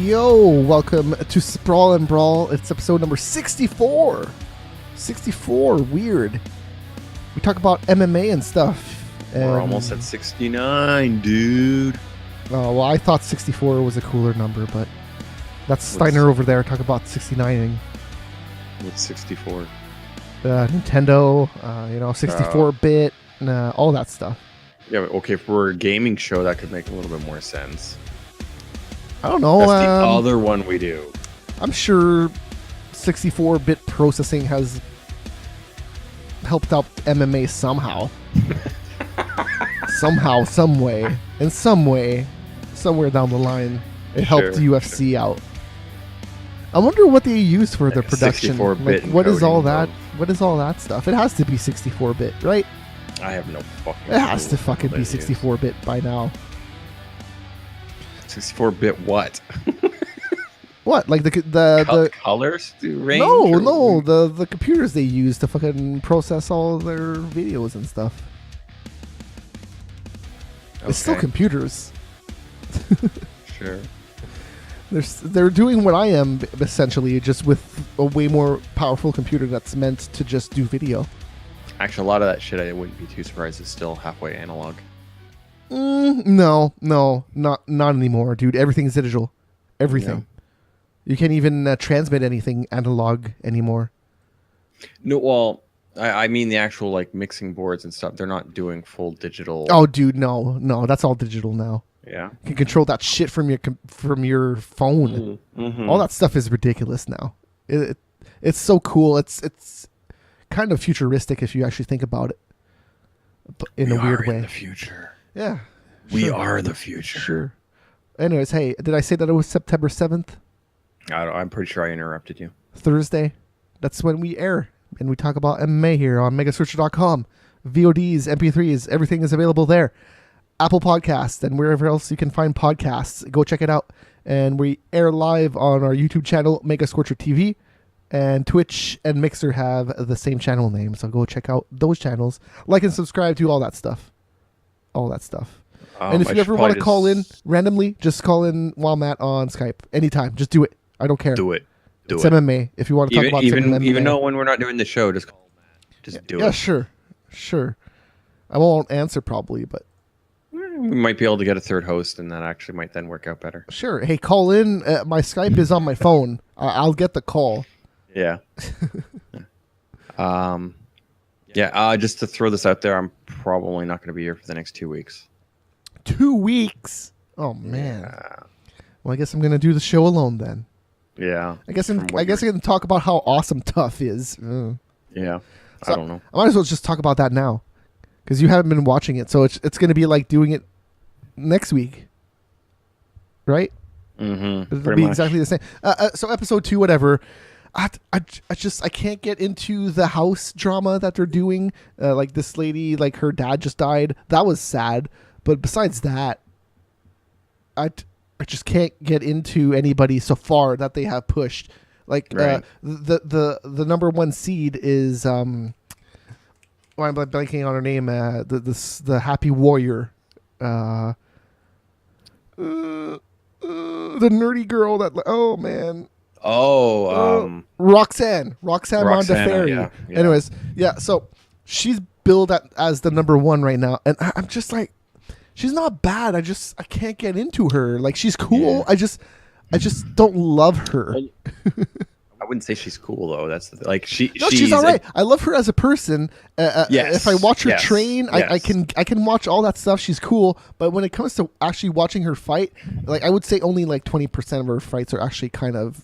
Yo, welcome to Sprawl and Brawl. It's episode number 64. 64, weird. We talk about MMA and stuff. We're almost at 69, dude. Oh, well, I thought 64 was a cooler number, but that's Steiner over there talking about 69ing. What's 64? Nintendo, 64-bit, all that stuff. Yeah, but okay, for a gaming show, that could make a little bit more sense. I don't know. That's the other one we do. I'm sure 64-bit processing has helped out MMA somehow. Somehow, some way. In some way, somewhere down the line, it helped UFC out. I wonder what they use for their production. 64-bit what is all that? What is all that stuff? It has to be 64-bit, right? I have no fucking It has to fucking be 64-bit by now. 64-bit what? What? Like the colors range? No, the computers they use to fucking process all their videos and stuff. Okay. It's still computers. Sure. They're doing what I am essentially, just with a way more powerful computer that's meant to just do video. Actually, a lot of that shit I wouldn't be too surprised is still halfway analog. No, not anymore, dude. Everything's digital. Everything. Yeah. You can't even transmit anything analog anymore. No, well, I mean the actual like mixing boards and stuff. They're not doing full digital. Oh, dude, no, that's all digital now. Yeah, you can control that shit from your phone. Mm-hmm. All that stuff is ridiculous now. It's so cool. It's kind of futuristic if you actually think about it in a weird way. In the future. Yeah. We are the future. Sure. Anyways, hey, did I say that it was September 7th? I'm pretty sure I interrupted you. Thursday. That's when we air. And we talk about MMA here on megasearcher.com. VODs, MP3s, everything is available there. Apple Podcasts and wherever else you can find podcasts. Go check it out. And we air live on our YouTube channel, Mega Scorcher TV. And Twitch and Mixer have the same channel name. So go check out those channels. Like and subscribe to all that stuff. And if you ever want to call in randomly, just call in while I'm on Skype. Anytime. Just do it. I don't care. Do it. It's MMA. If you want to talk about MMA. Even though when we're not doing the show, just call Matt. Just do it. Yeah, sure. I won't answer probably, but we might be able to get a third host, and that actually might then work out better. Sure. Hey, call in. My Skype is on my phone. I'll get the call. Yeah. Just to throw this out there, I'm probably not going to be here for the next 2 weeks. 2 weeks? Oh man. Yeah. Well, I guess I'm going to do the show alone then. Yeah. I guess I can talk about how awesome TUF is. Yeah. So I don't know. I might as well just talk about that now, because you haven't been watching it, so it's going to be like doing it next week, right? Mm-hmm. It'll be exactly the same. So episode 2, whatever. I can't get into the house drama that they're doing. Like this lady, like her dad just died. That was sad. But besides that, I just can't get into anybody so far that they have pushed. Like right. The number 1 seed is I'm blanking on her name. The Happy Warrior. The nerdy girl that. Oh man. Roxanne Montefiore. Yeah. Anyways, yeah. So she's billed as the number 1 right now, and I'm just like, she's not bad. I can't get into her. Like, she's cool. Yeah. I just don't love her. I wouldn't say she's cool though. That's like she's all right. I love her as a person. Yes. If I watch her train, I can watch all that stuff. She's cool. But when it comes to actually watching her fight, like I would say only like 20% of her fights are actually kind of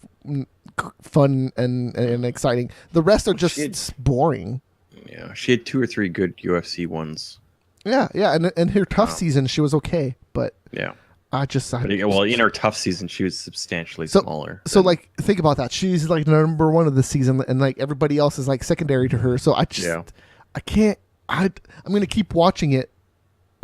fun and exciting. The rest are just boring. Yeah, she had 2 or 3 good UFC ones. Yeah, and her TUF season, she was okay, but yeah, in her TUF season, she was substantially smaller. So like, think about that. She's like number 1 of the season, and like everybody else is like secondary to her. So I can't. I'm gonna keep watching it,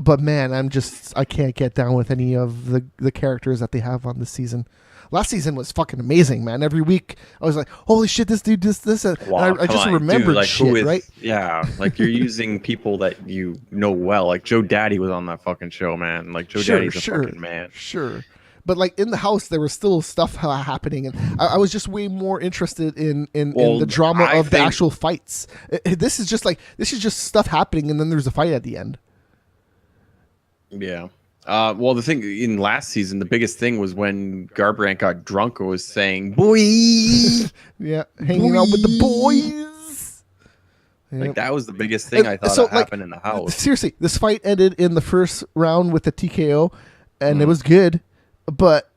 but man, I can't get down with any of the characters that they have on this season. Last season was fucking amazing, man. Every week I was like, holy shit, this dude, this. Wow, and I just remembered like, shit, right? Yeah, like you're using people that you know well. Like Joe Daddy was on that fucking show, man. Like Joe Daddy's a fucking man. Sure. but like in the house there was still stuff happening, and I was just way more interested in Well, the drama I of the think- actual fights. This is just stuff happening, and then there's a fight at the end. Yeah. Well, the thing in last season, the biggest thing was when Garbrandt got drunk and was saying, "Boy," Yeah, hanging out with the boys. like Yep. that was the biggest thing I thought So, happened in the house. Seriously, this fight ended in the first round with the TKO, and Mm. it was good, but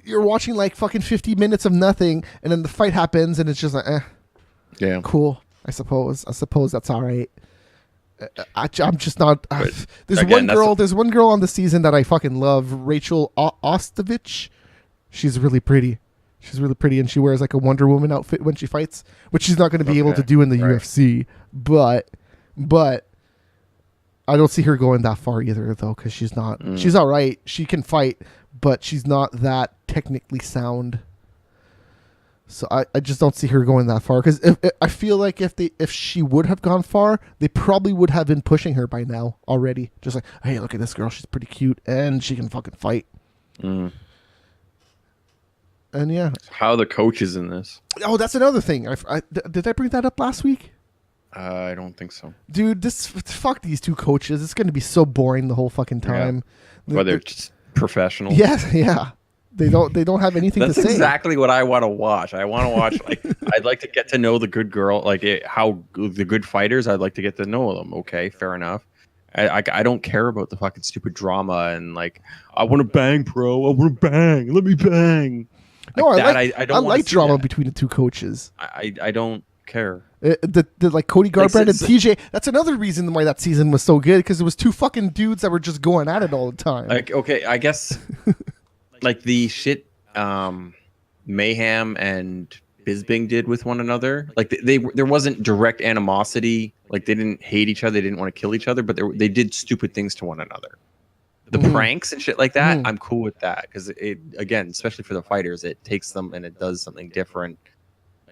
you're watching like fucking 50 minutes of nothing, and then the fight happens, and it's just like, Yeah. cool. I suppose that's all right. I'm just not. But There's again, There's one girl on the season that I fucking love, Rachel Ostovich. She's really pretty. She's really pretty, and she wears like a Wonder Woman outfit when she fights, which she's not going to be able to do in the right. UFC. But I don't see her going that far either, though, because she's not. She's all right. She can fight, but she's not that technically sound. So I just don't see her going that far, because I feel like if she would have gone far, they probably would have been pushing her by now already. Just like, hey, look at this girl, she's pretty cute and she can fucking fight. Mm. And yeah, How are the coaches in this? oh, that's another thing. Did I bring that up last week, I don't think so. dude? Fuck these two coaches. It's gonna be so boring the whole fucking time. Whether they're just professional. Yeah. They don't have anything That's to say. exactly what I want to watch. I want to watch like I'd like to get to know the good girl, like the good fighters. I'd like to get to know them. Okay, fair enough. I don't care about the fucking stupid drama and like I want to bang, bro. I want to bang. Let me bang. No, Like I don't wanna like see drama that. between the two coaches. I don't care. The like Cody Garbrandt and so- TJ. That's another reason why that season was so good, because it was two fucking dudes that were just going at it all the time. Like okay, I guess like the shit Mayhem and Bisbing did with one another. Like there wasn't direct animosity. Like they didn't hate each other. They didn't want to kill each other, but they did stupid things to one another. The pranks and shit like that, I'm cool with that, because it again, especially for the fighters, it takes them and it does something different.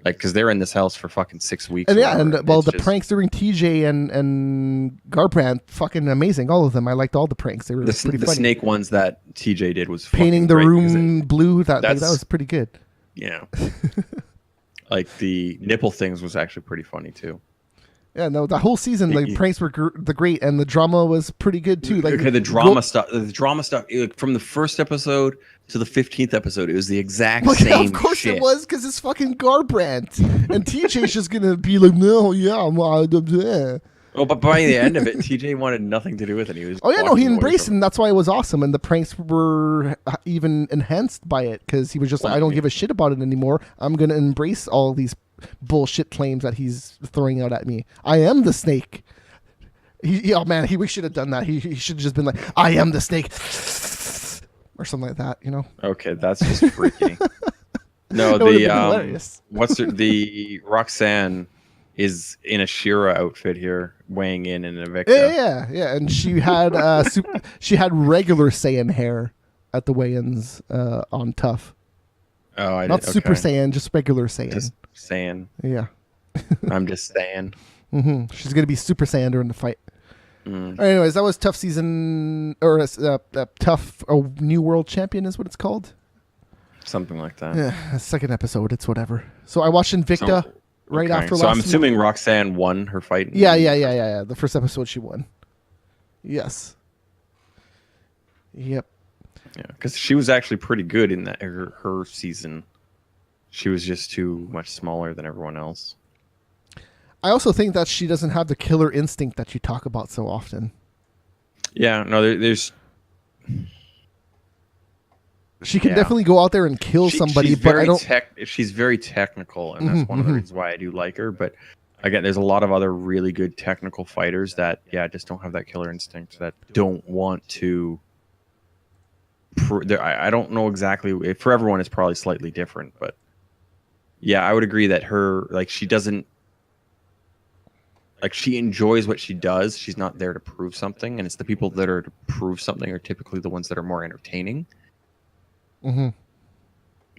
Like because they're in this house for fucking 6 weeks. And or yeah, whatever, and well, it's the just- pranks during TJ and Garbrandt, fucking amazing. All of them. I liked all the pranks. They were the pretty the funny. snake ones that TJ did was Painting the fucking great, 'cause room blue. That that's- was pretty good. Yeah. Like the nipple things was actually pretty funny too. Yeah, no, the whole season the pranks were the great, and the drama was pretty good too. Like Okay, the drama stuff like, from the first episode to the 15th episode, it was the exact Well, yeah, same of course shit. it was, because it's fucking Garbrandt, and TJ's just gonna be like, no, yeah, Oh, but by the end of it, TJ wanted nothing to do with it. He was oh yeah, no, walking he away embraced from it, and that's why it was awesome. And the pranks were even enhanced by it, because he was just like, I don't give a shit about it anymore. I'm gonna embrace all these bullshit claims that he's throwing out at me. I am the snake. Oh man, we should have done that. He should have just been like, I am the snake, or something like that. You know? Okay, that's just freaky. No, That would've the been hilarious. the Roxanne is in a Shira outfit here, weighing in Invicta. Yeah. And she had she had regular Saiyan hair at the weigh-ins on TUF. Oh, I Not did, Super okay. Saiyan, just regular Saiyan. Just saying. Yeah. I'm just saying. She's gonna be Super Saiyan during the fight. Mm. Anyways, that was TUF season, or TUF New World Champion is what it's called. Something like that. Yeah, second episode. It's whatever. So I watched Invicta right Okay, after so last. I'm assuming Roxanne won her fight. Yeah. The first episode she won. Yes. Yep. Yeah, because she was actually pretty good in that her season. She was just too much smaller than everyone else. I also think that she doesn't have the killer instinct that you talk about so often. Yeah, no, there's. She can Yeah. definitely go out there and kill somebody, but I don't. She's very technical, and that's one of the reasons why I do like her. But again, there's a lot of other really good technical fighters that, just don't have that killer instinct. That don't want to. I don't know exactly. For everyone, it's probably slightly different, but yeah, I would agree that she doesn't. Like, she enjoys what she does. She's not there to prove something, and it's the people that are to prove something are typically the ones that are more entertaining. Mm-hmm.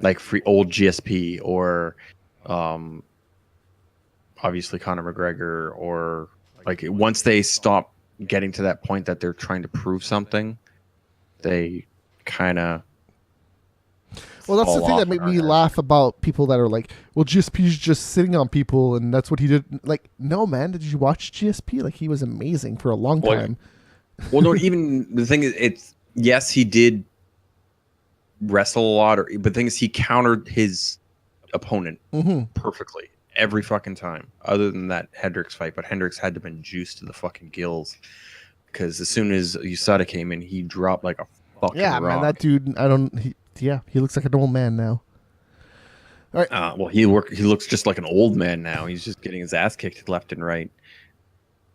Like free old GSP or obviously Conor McGregor, or like once they stop getting to that point that they're trying to prove something, they kind of Well, that's the fall thing off that made in our me heads. laugh about people that are like, well, GSP's just sitting on people, and that's what he did. Like, no, man, did you watch GSP? Like, he was amazing for a long Well, time. Well, no, even the thing is, it's yes, he did wrestle a lot, but the thing is, he countered his opponent Mm-hmm. perfectly every fucking time. Other than that Hendricks fight, but Hendricks had to have been juiced to the fucking gills because as soon as USADA came in, he dropped like a fucking Yeah, man, rock. that dude. He looks like an old man now. All right. Well, he looks just like an old man now. He's just getting his ass kicked left and right.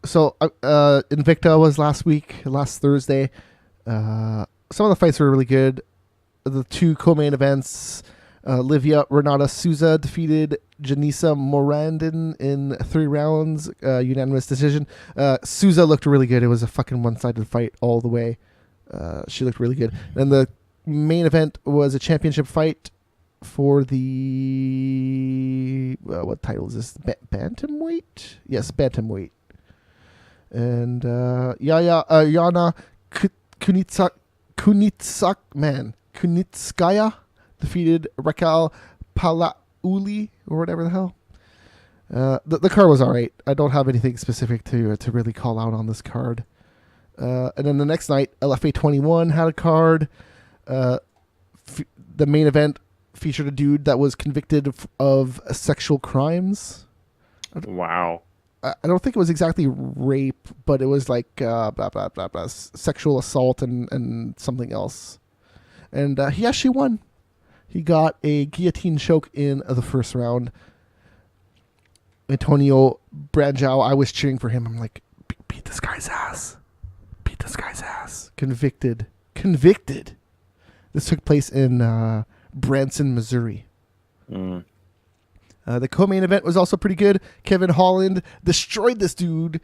So Invicta was last Thursday. Some of the fights were really good. The two co-main events, Livia Renata Souza defeated Janissa Morandin in 3 rounds, unanimous decision. Souza looked really good. It was a fucking one-sided fight all the way. She looked really good. And the main event was a championship fight for the what title is this? Bantamweight? Yes, bantamweight. And Yana Kunitskaya defeated Raquel Palauli or whatever the hell. The card was all right. I don't have anything specific to really call out on this card. And then the next night, LFA 21 had a card. The main event featured a dude that was convicted of sexual crimes. Wow. I don't think it was exactly rape, but it was like blah, blah, blah, blah, sexual assault and something else. And he actually won. He got a guillotine choke in the first round. Antonio Branjau, I was cheering for him. I'm like, beat this guy's ass. Beat this guy's ass. Convicted. This took place in Branson, Missouri. The co-main event was also pretty good. Kevin Holland destroyed this dude,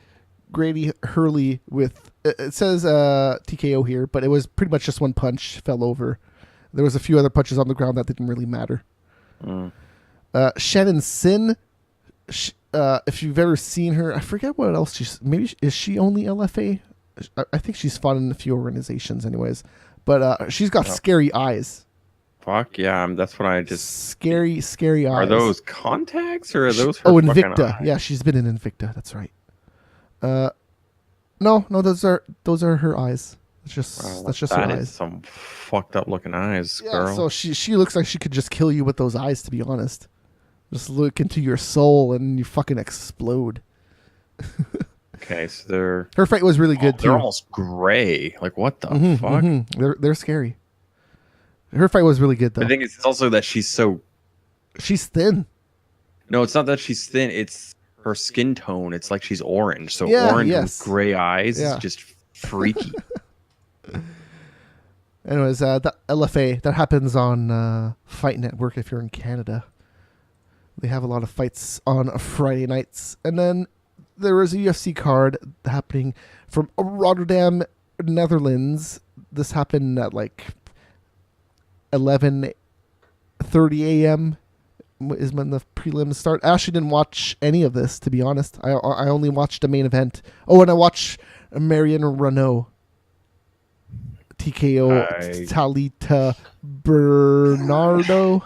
Grady Hurley, with, it says TKO here, but it was pretty much just one punch, fell over. There was a few other punches on the ground that didn't really matter. Shannon Sin, if you've ever seen her, I forget what else is she only LFA? I think she's fought in a few organizations anyways, but she's got scary eyes. Fuck yeah, that's what I just... Scary eyes. Are those contacts or are those her Invicta. eyes? Yeah, she's been in Invicta. That's right. No, those are her eyes. That's just her That eyes. is some fucked up looking eyes, girl. So she looks like she could just kill you with those eyes, to be honest. Just look into your soul and you fucking explode. Okay, so her fight was really good too. They're almost gray. Like what the fuck? Mm-hmm. They're scary. Her fight was really good though. I think it's also that she's thin. No, it's not that she's thin. It's her skin tone. It's like she's orange. So orange with gray eyes is just freaky. Anyways, the LFA, that happens on Fight Network if you're in Canada. They have a lot of fights on Friday nights. And then there was a UFC card happening from Rotterdam, Netherlands. This happened at like 11:30 a.m. is when the prelims start. I actually didn't watch any of this, to be honest. I only watched the main event. Oh, and I watched Marion Renault TKO Talita Bernardo.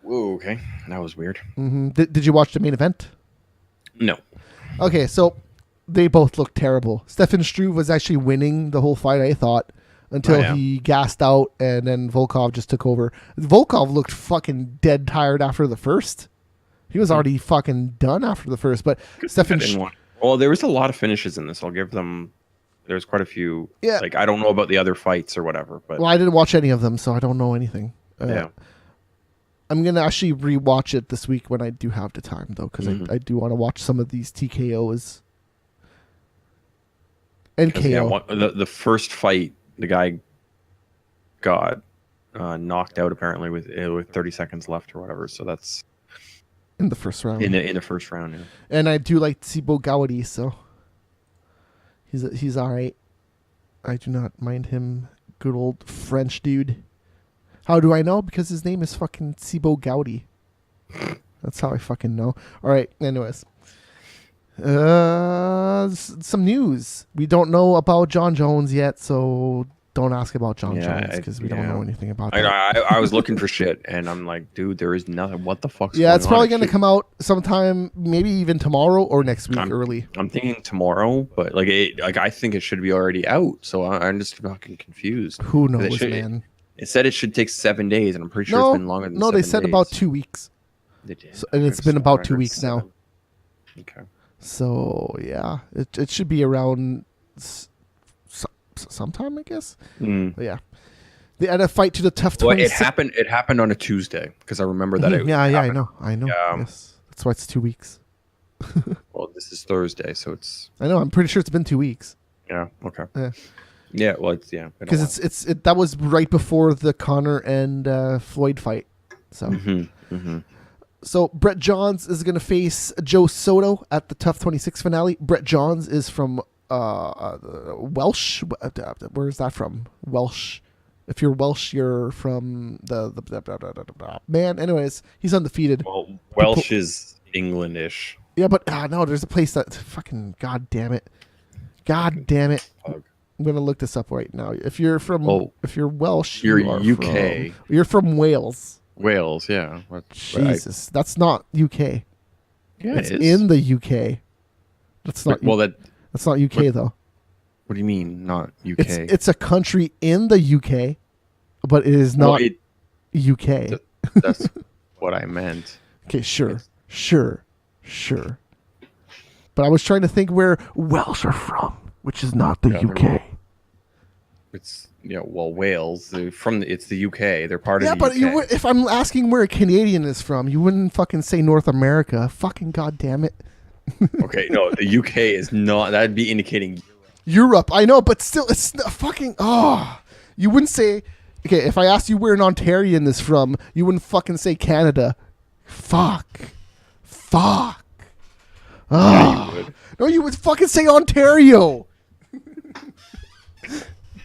Whoa, okay. That was weird. Mm-hmm. Did you watch the main event? No. Okay, so they both looked terrible. Stefan Struve was actually winning the whole fight, I thought, until he gassed out and then Volkov just took over. Volkov looked fucking dead tired after the first. He was already fucking done after the first, but Stefan... Well, there was a lot of finishes in this. I'll give them... There's quite a few... Yeah. Like, I don't know about the other fights or whatever, but... Well, I didn't watch any of them, so I don't know anything. Yeah. I'm going to actually rewatch it this week when I do have the time, though, because I do want to watch some of these TKOs. And KO. Yeah, the first fight, the guy got knocked out, apparently, with 30 seconds left or whatever, so that's... In the first round. In the first round, yeah. And I do like Thibaut Gowdy, so... He's all right. I do not mind him. Good old French dude. How do I know? Because his name is fucking Thibaut Gowdy. That's how I fucking know. All right. Anyways, some news. We don't know about John Jones yet, so Don't ask about John Yeah, Jones because we don't know anything about that. I was looking for shit, and I'm like, dude, there is nothing. What the fuck's going Yeah, on? it's probably going to come out sometime, maybe even tomorrow or next week early. I'm thinking tomorrow, but I think it should be already out. So I'm just fucking confused. Who knows, man? It said it should take 7 days, and I'm pretty sure it's been longer than 7 days. No, they said about 2 weeks. They did. So, and it's been about 2 weeks now. Okay. So, yeah, it should be around sometime, I guess. But yeah. They had a fight to the TUF 26. Well, it happened on a Tuesday, because I remember that it happened. I know. Yes. That's why it's 2 weeks. Well, this is Thursday, so it's... I know, I'm pretty sure it's been 2 weeks. Yeah, okay. Yeah. Yeah, well, it's because that was right before the Conor and Floyd fight. So, So Brett Johns is going to face Joe Soto at the TUF 26 finale. Brett Johns is from Welsh. Where is that from? Welsh. If you're Welsh, you're from the man. Anyways, he's undefeated. Well, Welsh is Englandish. Yeah, but no, there's a place that fucking God damn it. I'm gonna look this up right now. If you're Welsh, you're UK. You're from Wales. Wales, yeah. Jesus, that's not UK. Yeah, it's in the UK. That's not. That's not UK though. What do you mean, not UK? It's a country in the UK, but it is not UK. That's what I meant. Okay, sure. But I was trying to think where Welsh are from, which is not the UK. It's Wales. It's the UK. They're part of the UK. Yeah, but if I'm asking where a Canadian is from, you wouldn't fucking say North America. Fucking goddamn it. Okay, no, the UK is not. That'd be indicating Europe. I know, but still, it's fucking. You wouldn't say. Okay, if I asked you where an Ontarian is from, you wouldn't fucking say Canada. Fuck. Yeah, you would. No, you would fucking say Ontario.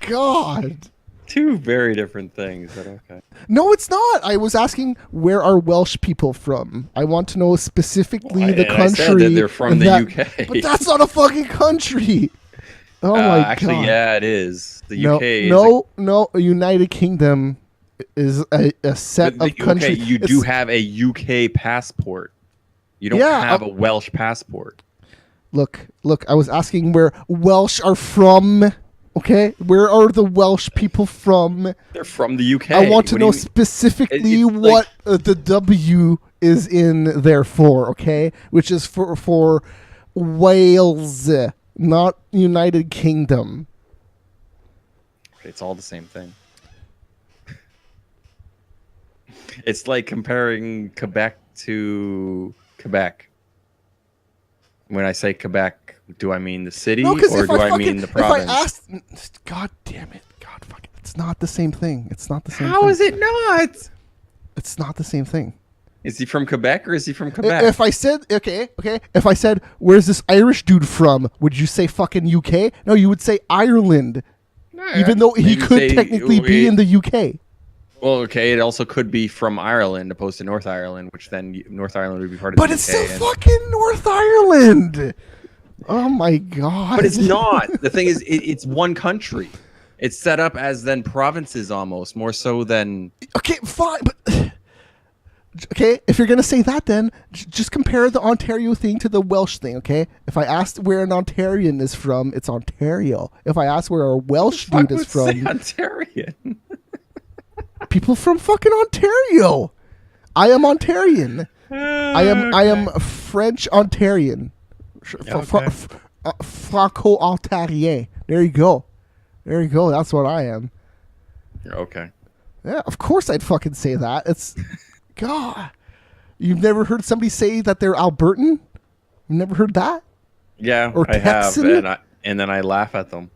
God. Two very different things, but okay. No, it's not. I was asking where are Welsh people from. I want to know specifically the country. I said that they're from the UK. But that's not a fucking country. Oh my god. Actually, yeah, it is. The UK No, United Kingdom is a set of countries. You do have a UK passport. You don't have a Welsh passport. Look, I was asking where Welsh are from. Okay, where are the Welsh people from? They're from the UK. I want to know specifically what the W is in there for, okay? Which is for Wales, not United Kingdom. It's all the same thing. It's like comparing Quebec to Quebec. When I say Quebec, do I mean the city or do I mean the province? If I asked, God damn it, God fuck it, it's not the same thing. It's not the same. How is it not? It's not the same thing. Is he from Quebec or is he from Quebec? If I said okay, if I said where's this Irish dude from, would you say fucking UK? No, you would say Ireland, even though he could technically be in the UK. Well, okay, it also could be from Ireland opposed to North Ireland, which then North Ireland would be part of the UK. But it's still fucking North Ireland. Oh my god. But it's not. The thing is, it's one country. It's set up as then provinces almost, more so than... Okay, fine, but... Okay, if you're going to say that then, just compare the Ontario thing to the Welsh thing, okay? If I asked where an Ontarian is from, it's Ontario. If I asked where a Welsh dude is from... Ontarian? People from fucking Ontario. I am Ontarian. I am French Ontarian. Franco-Ontarien. There you go. That's what I am. Okay. Yeah, of course I'd fucking say that. It's... God. You've never heard somebody say that they're Albertan? You've never heard that? Yeah, or I Texan? have. And then I laugh at them.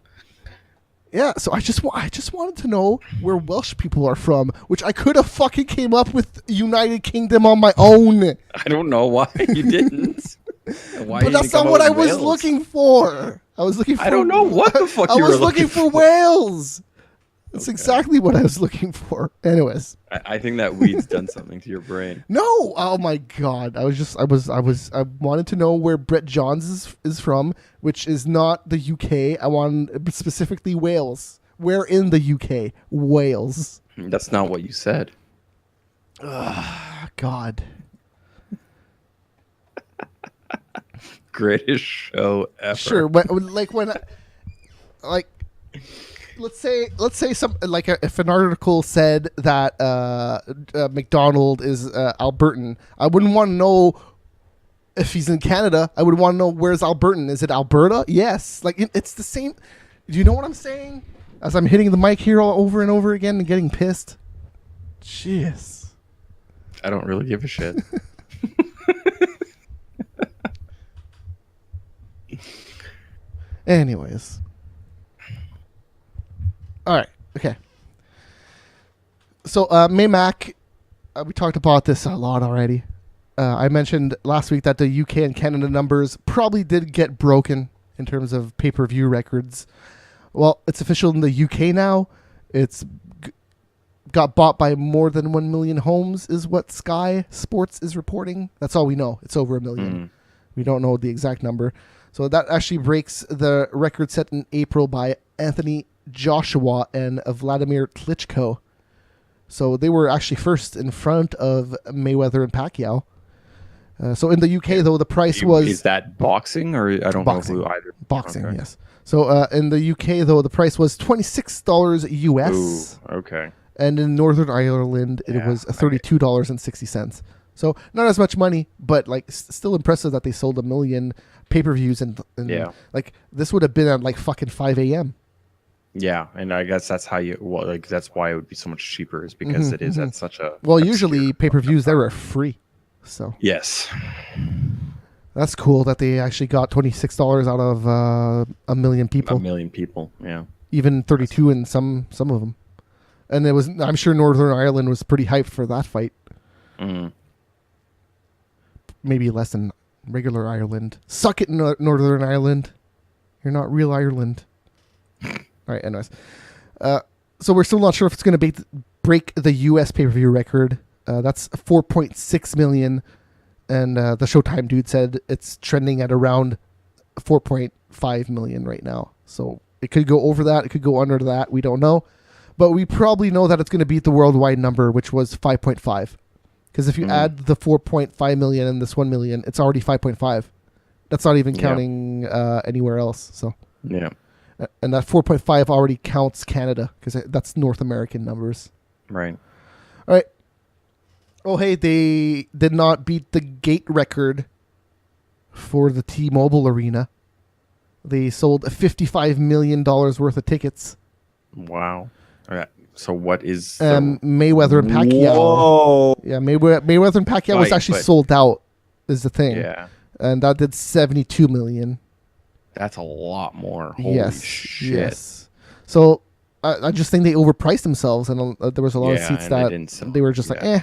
Yeah, so I just wanted to know where Welsh people are from, which I could have fucking came up with United Kingdom on my own. I don't know why you didn't. But that's not what I was looking for. I was looking for... I don't know what the fuck you were looking for. I was looking for Wales. That's exactly what I was looking for. Anyways. I think that weed's done something to your brain. No! Oh my god. I wanted to know where Brett Johns is from, which is not the UK. I wanted specifically Wales. Where in the UK? Wales. That's not what you said. God. Greatest show ever. Sure, but like when, like, let's say some like if an article said that McDonald is Albertan, I wouldn't want to know if he's in Canada. I would want to know where's Albertan. Is it Alberta? Yes. Like it's the same. Do you know what I'm saying? As I'm hitting the mic here all over and over again and getting pissed. Jeez. I don't really give a shit. Anyways. All right. Okay. So, Maymac, we talked about this a lot already. I mentioned last week that the UK and Canada numbers probably did get broken in terms of pay-per-view records. Well, it's official in the UK now. It's got bought by more than 1 million homes, is what Sky Sports is reporting. That's all we know. It's over 1 million. We don't know the exact number. So that actually breaks the record set in April by Anthony Joshua and Vladimir Klitschko. So they were actually first in front of Mayweather and Pacquiao. So in the UK, though, the price was... Is that boxing or I don't boxing. know who either? Boxing, okay. Yes. So in the UK, though, the price was $26 US. Ooh, okay. And in Northern Ireland, it was $32.60. So not as much money, but like still impressive that they sold 1 million pay-per-views and like this would have been at like fucking 5 a.m. Yeah, and I guess that's how that's why it would be so much cheaper is because it is at such a usually pay-per-views there are free. So yes. That's cool that they actually got $26 out of 1 million people. 1 million people, yeah. Even 32 in some of them. And it was I'm sure Northern Ireland was pretty hyped for that fight. Maybe less than regular Ireland. Suck it, Northern Ireland. You're not real Ireland. All right, anyways. So we're still not sure if it's going to break the U.S. pay-per-view record. That's 4.6 million. And the Showtime dude said it's trending at around 4.5 million right now. So it could go over that. It could go under that. We don't know. But we probably know that it's going to beat the worldwide number, which was 5.5. Because if you add the 4.5 million and this 1 million, it's already 5.5. That's not even counting anywhere else. So yeah, and that 4.5 already counts Canada because that's North American numbers. Right. All right. Oh, hey, they did not beat the gate record for the T-Mobile Arena. They sold $55 million worth of tickets. Wow. All right. So what is Mayweather and Pacquiao? Whoa. Yeah, Mayweather and Pacquiao was actually sold out. Is the thing? Yeah, and that did 72 million. That's a lot more. Holy shit! Yes. So I just think they overpriced themselves, and there was a lot of seats that they were just like, eh.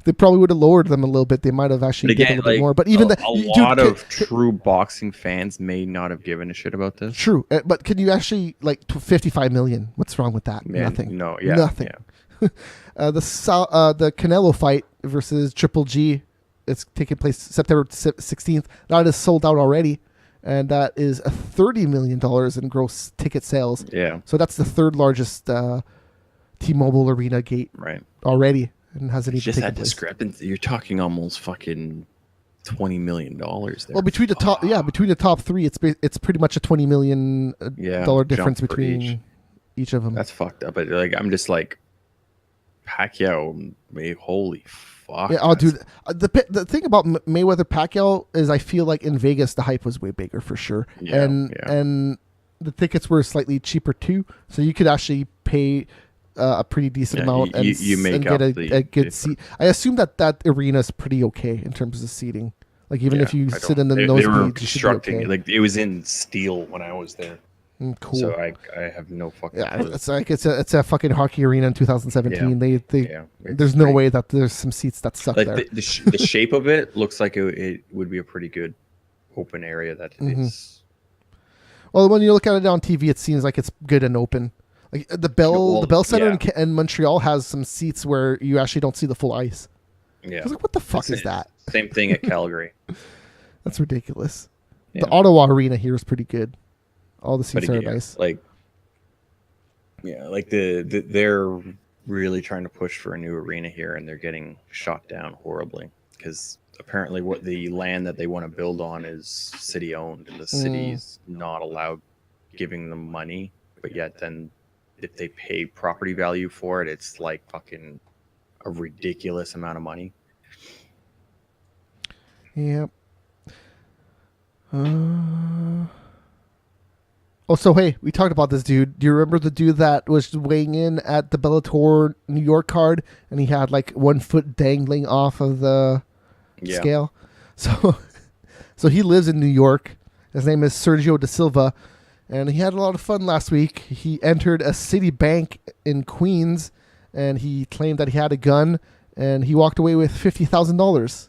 They probably would have lowered them a little bit. They might have actually given a little bit more. But even a lot of true boxing fans may not have given a shit about this. True, but can you actually 55 million? What's wrong with that? Man, nothing. No, yeah, nothing. Yeah. The Canelo fight versus Triple G, it's taking place September 16th. That is sold out already, and that is $30 million in gross ticket sales. Yeah. So that's the third largest T-Mobile Arena gate already. And hasn't even taken place. Discrepancy. You're talking almost fucking $20 million there. Well, between the top three, it's pretty much a $20 million dollar difference between each of them. That's fucked up. But I'm just like Pacquiao. Holy fuck. Yeah, oh, dude. The thing about Mayweather Pacquiao is I feel like in Vegas the hype was way bigger for sure, and the tickets were slightly cheaper too, so you could actually pay a pretty decent amount and get a good seat. I assume that arena is pretty okay in terms of seating. Like even if you sit in the nosebleeds, they were constructing it. It was in steel when I was there. Cool. So I have no fucking clue. It's like it's a fucking hockey arena in 2017. There's no way that there's some seats that suck there. The shape of it looks like it would be a pretty good open area that it is. Well, when you look at it on TV, it seems like it's good and open. Like the Bell Center in Montreal has some seats where you actually don't see the full ice. Yeah. I was like, what the fuck is that? Same thing at Calgary. That's ridiculous. Yeah. The Ottawa Arena here is pretty good. All the seats are nice. Like Yeah, like they're really trying to push for a new arena here, and they're getting shot down horribly because apparently what the land that they want to build on is city owned, and the city's not allowed giving them money. But yet, then if they pay property value for it, it's like fucking a ridiculous amount of money. Yep. Oh, so hey, we talked about this dude. Do you remember the dude that was weighing in at the Bellator New York card, and he had like 1 foot dangling off of the scale? So, so he lives in New York. His name is Sergio Da Silva, and he had a lot of fun last week. He entered a city bank in Queens, and he claimed that he had a gun, and he walked away with $50,000.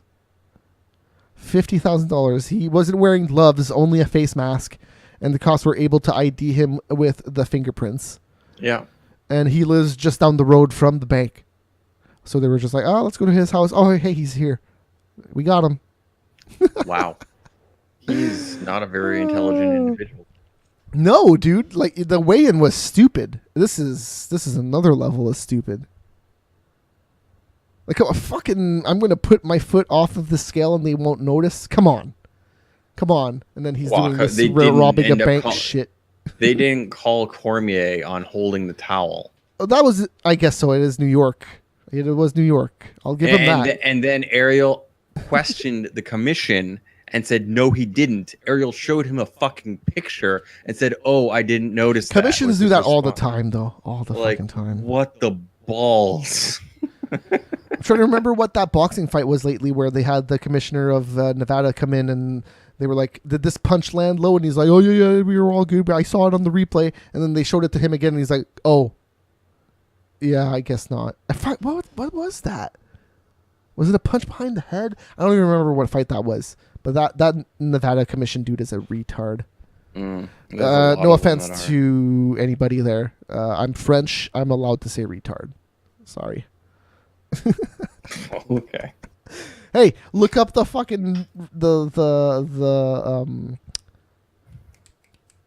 $50,000. He wasn't wearing gloves, only a face mask. And the cops were able to ID him with the fingerprints. Yeah. And he lives just down the road from the bank. So they were just like, oh, let's go to his house. Oh, hey, he's here. We got him. Wow. He's not a very intelligent individual. No, dude. Like, the weigh-in was stupid. This is another level of stupid. Like, I'm going to put my foot off of the scale and they won't notice? Come on. And then he's doing this robbing a bank shit. They didn't call Cormier on holding the towel. Oh, that was, I guess so. It is New York. It was New York. I'll give him that. And then Ariel questioned the commission and said, no, he didn't. Ariel showed him a fucking picture and said, oh, I didn't notice that. Commissions do that all the time, though. All the fucking time. What the balls? I'm trying to remember what that boxing fight was lately where they had the commissioner of Nevada come in and they were like, did this punch land low? And he's like, oh, yeah, we were all good, but I saw it on the replay. And then they showed it to him again, and he's like, oh, yeah, I guess not. What was that? Was it a punch behind the head? I don't even remember what fight that was. But that Nevada commission dude is a retard. No offense to anybody there. I'm French. I'm allowed to say retard. Sorry. Okay. Hey, look up the fucking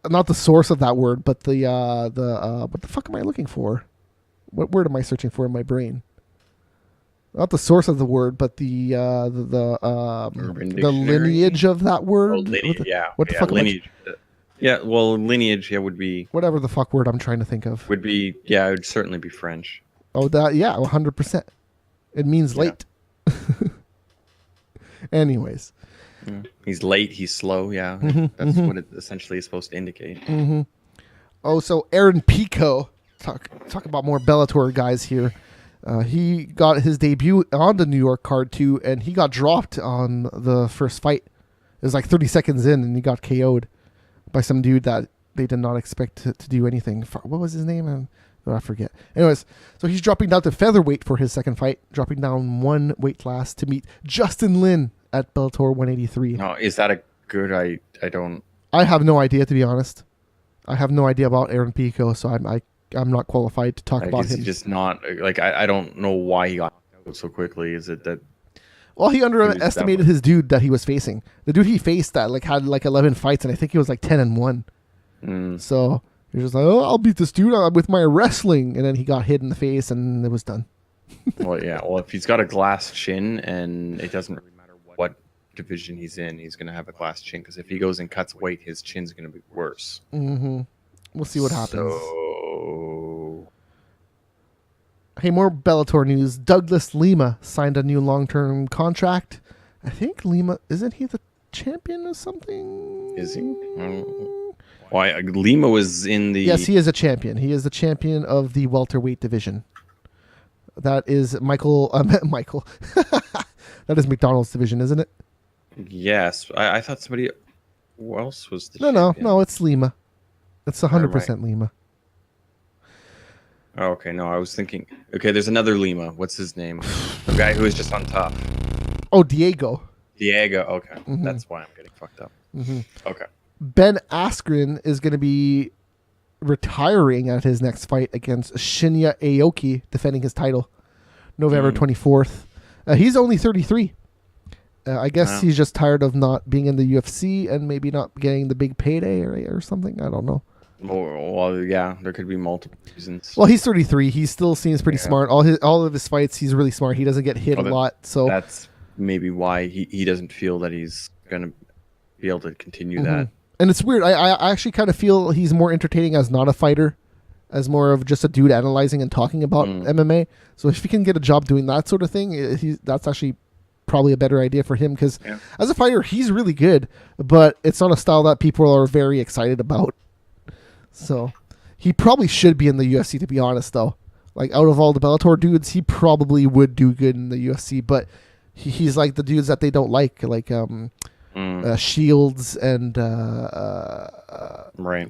not the source of that word, but the what the fuck am I looking for? What word am I searching for in my brain? Not the source of the word, but the lineage of that word. Oh, lineage, what the fuck? Lineage. Yeah, well, lineage, would be whatever the fuck word I'm trying to think of. Would be, it would certainly be French. Oh, 100%. It means late. Anyways. He's late, he's slow, yeah. That's what it essentially is supposed to indicate. Oh, so Aaron Pico, talk about more Bellator guys here. He got his debut on the New York card too, and he got dropped on the first fight. It was like 30 seconds in, and he got KO'd by some dude that they did not expect to do anything. What was his name? I forget. Anyways, so he's dropping down to featherweight for his second fight, dropping down one weight class to meet Justin Lin at Bellator 183. No, is that a good? I don't. I have no idea, to be honest. I have no idea about Aaron Pico, so I'm not qualified to talk about him. He's just not like I don't know why he got out so quickly. Is it that? Well, he underestimated his dude that he was facing. The dude he faced that had 11 fights, and I think he was 10-1. So he was just like, oh, I'll beat this dude with my wrestling, and then he got hit in the face, and it was done. Well, yeah. Well, if he's got a glass chin, and it doesn't really matter what division he's in, he's going to have a glass chin. Because if he goes and cuts weight, his chin's going to be worse. We'll see what happens. So... Hey, more Bellator news. Douglas Lima signed a new long-term contract. I think Lima, isn't he the champion or something? Is he? Why? Lima was in the... Yes, he is a champion. He is the champion of the welterweight division. That is Michael. That is McDonald's division, isn't it? Yes. I thought somebody else was the champion. No, it's Lima. It's 100% right. Lima. Oh, okay, no, I was thinking... Okay, there's another Lima. What's his name? The guy who was just on TUF. Oh, Diego. Okay. That's why I'm getting fucked up. Okay. Ben Askren is going to be retiring at his next fight against Shinya Aoki, defending his title, November 24th. He's only 33. I guess he's just tired of not being in the UFC and maybe not getting the big payday or something. I don't know. Well, yeah, there could be multiple reasons. Well, he's 33. He still seems pretty smart. All of his fights, he's really smart. He doesn't get hit a lot. So that's maybe why he doesn't feel that he's gonna be able to continue that. And it's weird. I actually kind of feel he's more entertaining as not a fighter, as more of just a dude analyzing and talking about MMA. So if he can get a job doing that sort of thing, that's actually probably a better idea for him, because as a fighter, he's really good, but it's not a style that people are very excited about. So he probably should be in the UFC, to be honest, though. Like, out of all the Bellator dudes, he probably would do good in the UFC, but he's like the dudes that they don't like Shields and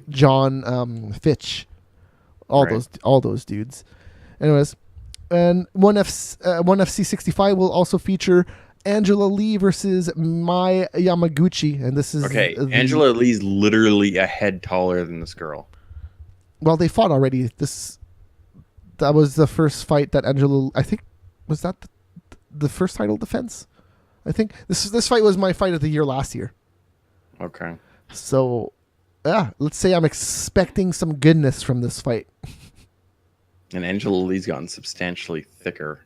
John Fitch. All those dudes. Anyways, and one FC 65 will also feature Angela Lee versus Mai Yamaguchi, and this is Angela Lee's literally a head taller than this girl. Well, they fought already. That was the first fight that Angela. I think was that the first title defense. I think this fight was my fight of the year last year. Okay. So, yeah, let's say I'm expecting some goodness from this fight. And Angela Lee's gotten substantially thicker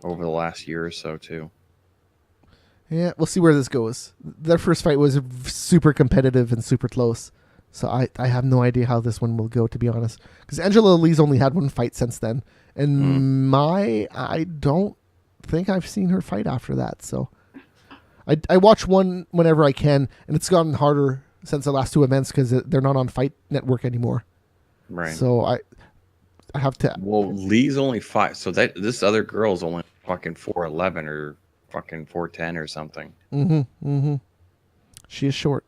over the last year or so too. Yeah, we'll see where this goes. Their first fight was super competitive and super close. So I have no idea how this one will go, to be honest. Because Angela Lee's only had one fight since then. And I don't think I've seen her fight after that. So I watch one whenever I can, and it's gotten harder since the last two events because they're not on Fight Network anymore. Right. So I have to... Well, Lee's only 5. So this other girl's only fucking 4'11" or fucking 4'10" or something. She is short.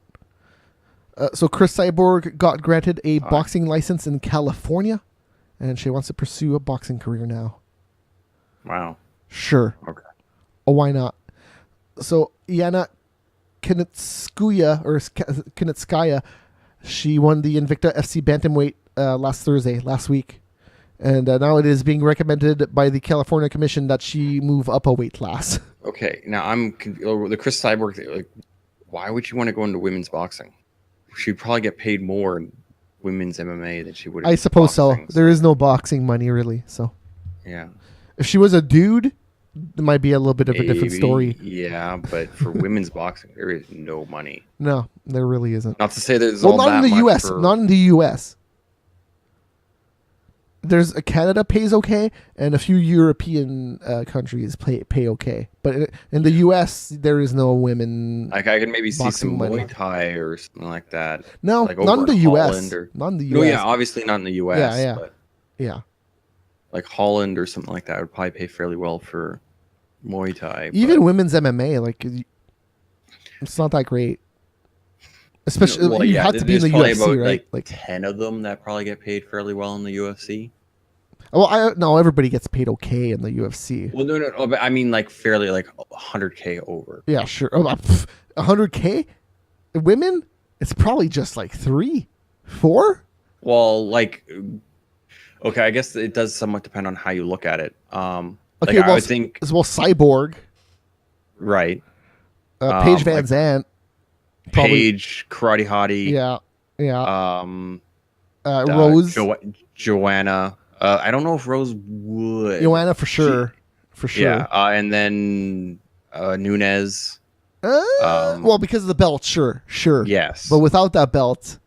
So Chris Cyborg got granted a boxing license in California, and she wants to pursue a boxing career now. Wow. Sure. Okay. Oh, why not? So Yana Kunitskaya, she won the Invicta FC Bantamweight last week. And now it is being recommended by the California Commission that she move up a weight class. Okay, now the Chris Cyborg thing, like, why would you want to go into women's boxing? She'd probably get paid more in women's MMA than she would. I suppose boxing, so. There is no boxing money, really. So yeah, if she was a dude, it might be a little bit of a different story. Yeah, but for women's boxing, there is no money. No, there really isn't. Not to say there's not in the U.S. Not in the U.S. There's Canada pays okay, and a few European countries pay okay, but in the U.S. there is no women. Like, I could maybe see some Muay Thai or something like that. No, like not in the U.S. Not in the U.S. No, yeah, obviously not in the U.S. Yeah. But yeah. Like Holland or something like that would probably pay fairly well for Muay Thai. Even women's MMA, like, it's not that great. Especially, you have to be in the UFC, about, right? Like 10 of them that probably get paid fairly well in the UFC. Well, everybody gets paid okay in the UFC. Well, no, but I mean, like, fairly, like, 100K over. Yeah, sure. 100K? Women? It's probably just like 3, 4? Well, like, okay, I guess it does somewhat depend on how you look at it. Okay, like, I would think... Well, Cyborg. Right. Paige Van Zandt. Paige, Karate Hottie. Yeah. Rose. Joanna. I don't know if Rose would. Joanna for sure. Yeah. And then Nunes. Well, because of the belt, sure. Yes. But without that belt,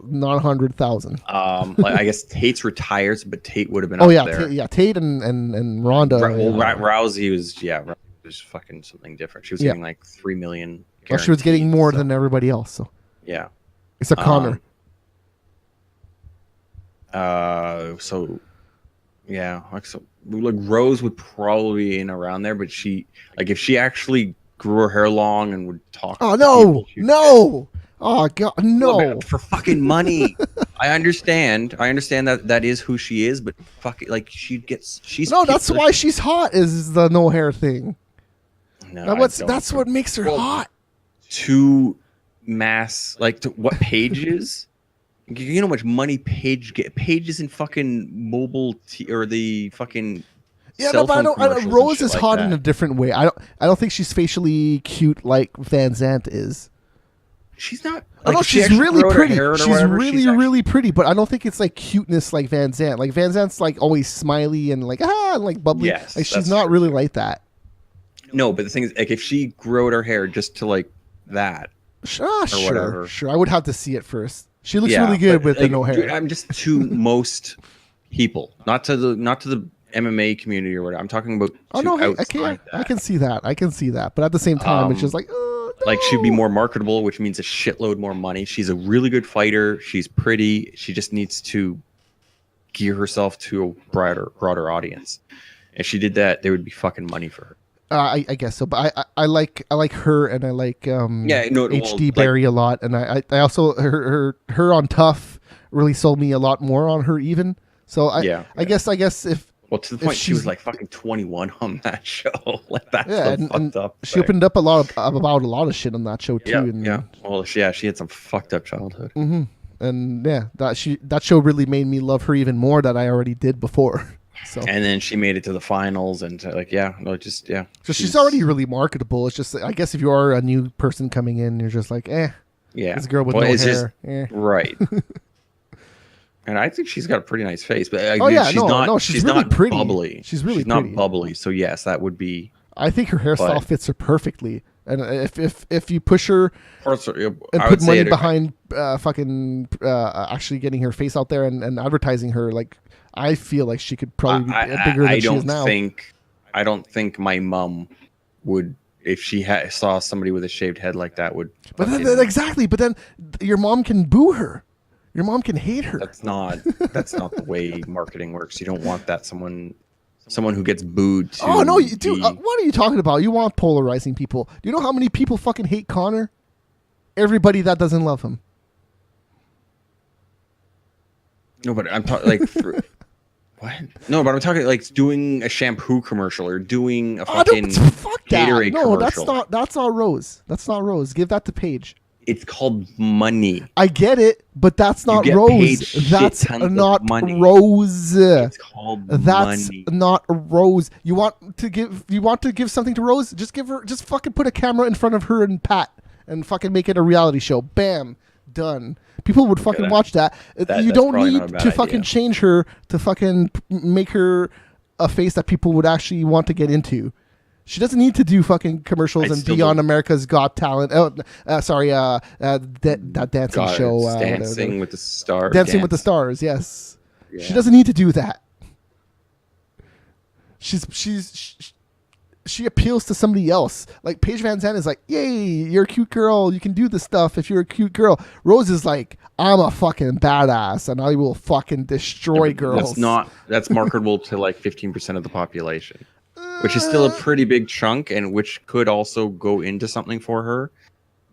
not 100,000. Like, I guess Tate's retired, but Tate would have been up there. Tate and Ronda. Rousey was fucking something different. She was getting like 3 million. Well, she was getting more than everybody else. So yeah, it's a Connor. So yeah, like Rose would probably be in around there, but if she actually grew her hair long and would talk. Oh no, no. Oh god, no! For fucking money. I understand that is who she is, but fuck it, like she's. No, that's why she's hot. Is the no hair thing? No, that's what makes her hot. To mass, like, to what Pages? You know how much money Paige isn't fucking mobile or the fucking. Yeah, no, but I don't. Rose is hot in a different way. I don't think she's facially cute like Van Zandt is. she's not. Oh Like, no, if she she's actually really grew out her pretty. hair or She's whatever, really, actually- really pretty. But I don't think it's like cuteness like Van Zant. Like Van Zant's like always smiley and like and like bubbly. Yes, like she's that's not true, really too. like that. No, but the thing is, like, if she grew out her hair just to like that, Sure, whatever. sure. I would have to see it first. She looks yeah, really good but, with the like, no hair. dude, I'm just to most people, not to the MMA community or whatever. I'm talking about Oh to no, hey, outside I that. can see that. I can see that. But at the same time, it's just like, no. Like, she'd be more marketable, which means a shitload more money. She's a really good fighter. She's pretty. She just needs to gear herself to a broader audience. If she did that, there would be fucking money for her. I guess so. But I like her and I like Yeah, no, well, HD like- Barry a lot, and I also her on TUF really sold me a lot more on her even. So I guess if Well, to the if point she was she's- like fucking 21 on that show. Like, that's yeah, the and fucked up. she opened up about a lot of shit on that show too. Yeah, and, yeah. Well, she had some fucked up childhood. and yeah, that show really made me love her even more than I already did before. So And then she made it to the finals, and so she's already really marketable. It's just I guess if you are a new person coming in, you're just like, yeah. this girl with Well, no it's hair. just- right. And I think she's got a pretty nice face, but she's really not pretty. bubbly. She's really not pretty. bubbly. So yes, that would be. I think her hairstyle But- fits her perfectly. And if you push her and I put would say money it- behind actually getting her face out there and advertising her, like I feel like she could probably be bigger than she is now. I don't think my mom would, if she saw somebody with a shaved head like that, would. But fucking- then, exactly. But then your mom can boo her. Your mom can hate her. That's not the way marketing works. You don't want that someone who gets booed. To Oh no, you do. be- What are you talking about? You want polarizing people? Do you know how many people fucking hate Connor? Everybody that doesn't love him. No, but I'm talking like. What? No, but I'm talking like doing a shampoo commercial or doing a fucking fuck that. Gatorade No, commercial. that's not Rose. That's not Rose. Give that to Paige. It's called money. I get it, but that's not get paid Rose. shit That's tons of not money. Rose. It's called That's money. not Rose. You want to give something to Rose? Just fucking put a camera in front of her and Pat and fucking make it a reality show. Bam, done. People would fucking watch that. You that's don't probably need not a bad to fucking idea. change her to fucking make her a face that people would actually want to get into. She doesn't need to do fucking commercials and still be on don't- America's Got Talent. That dancing God, show. Dancing with the Stars. Dancing with the Stars. Yes, Yeah. she doesn't need to do that. She appeals to somebody else. Like Paige Van Zandt is like, yay, you're a cute girl. You can do this stuff if you're a cute girl. Rose is like, I'm a fucking badass and I will fucking destroy girls. That's marketable to like 15% of the population, which is still a pretty big chunk, and which could also go into something for her.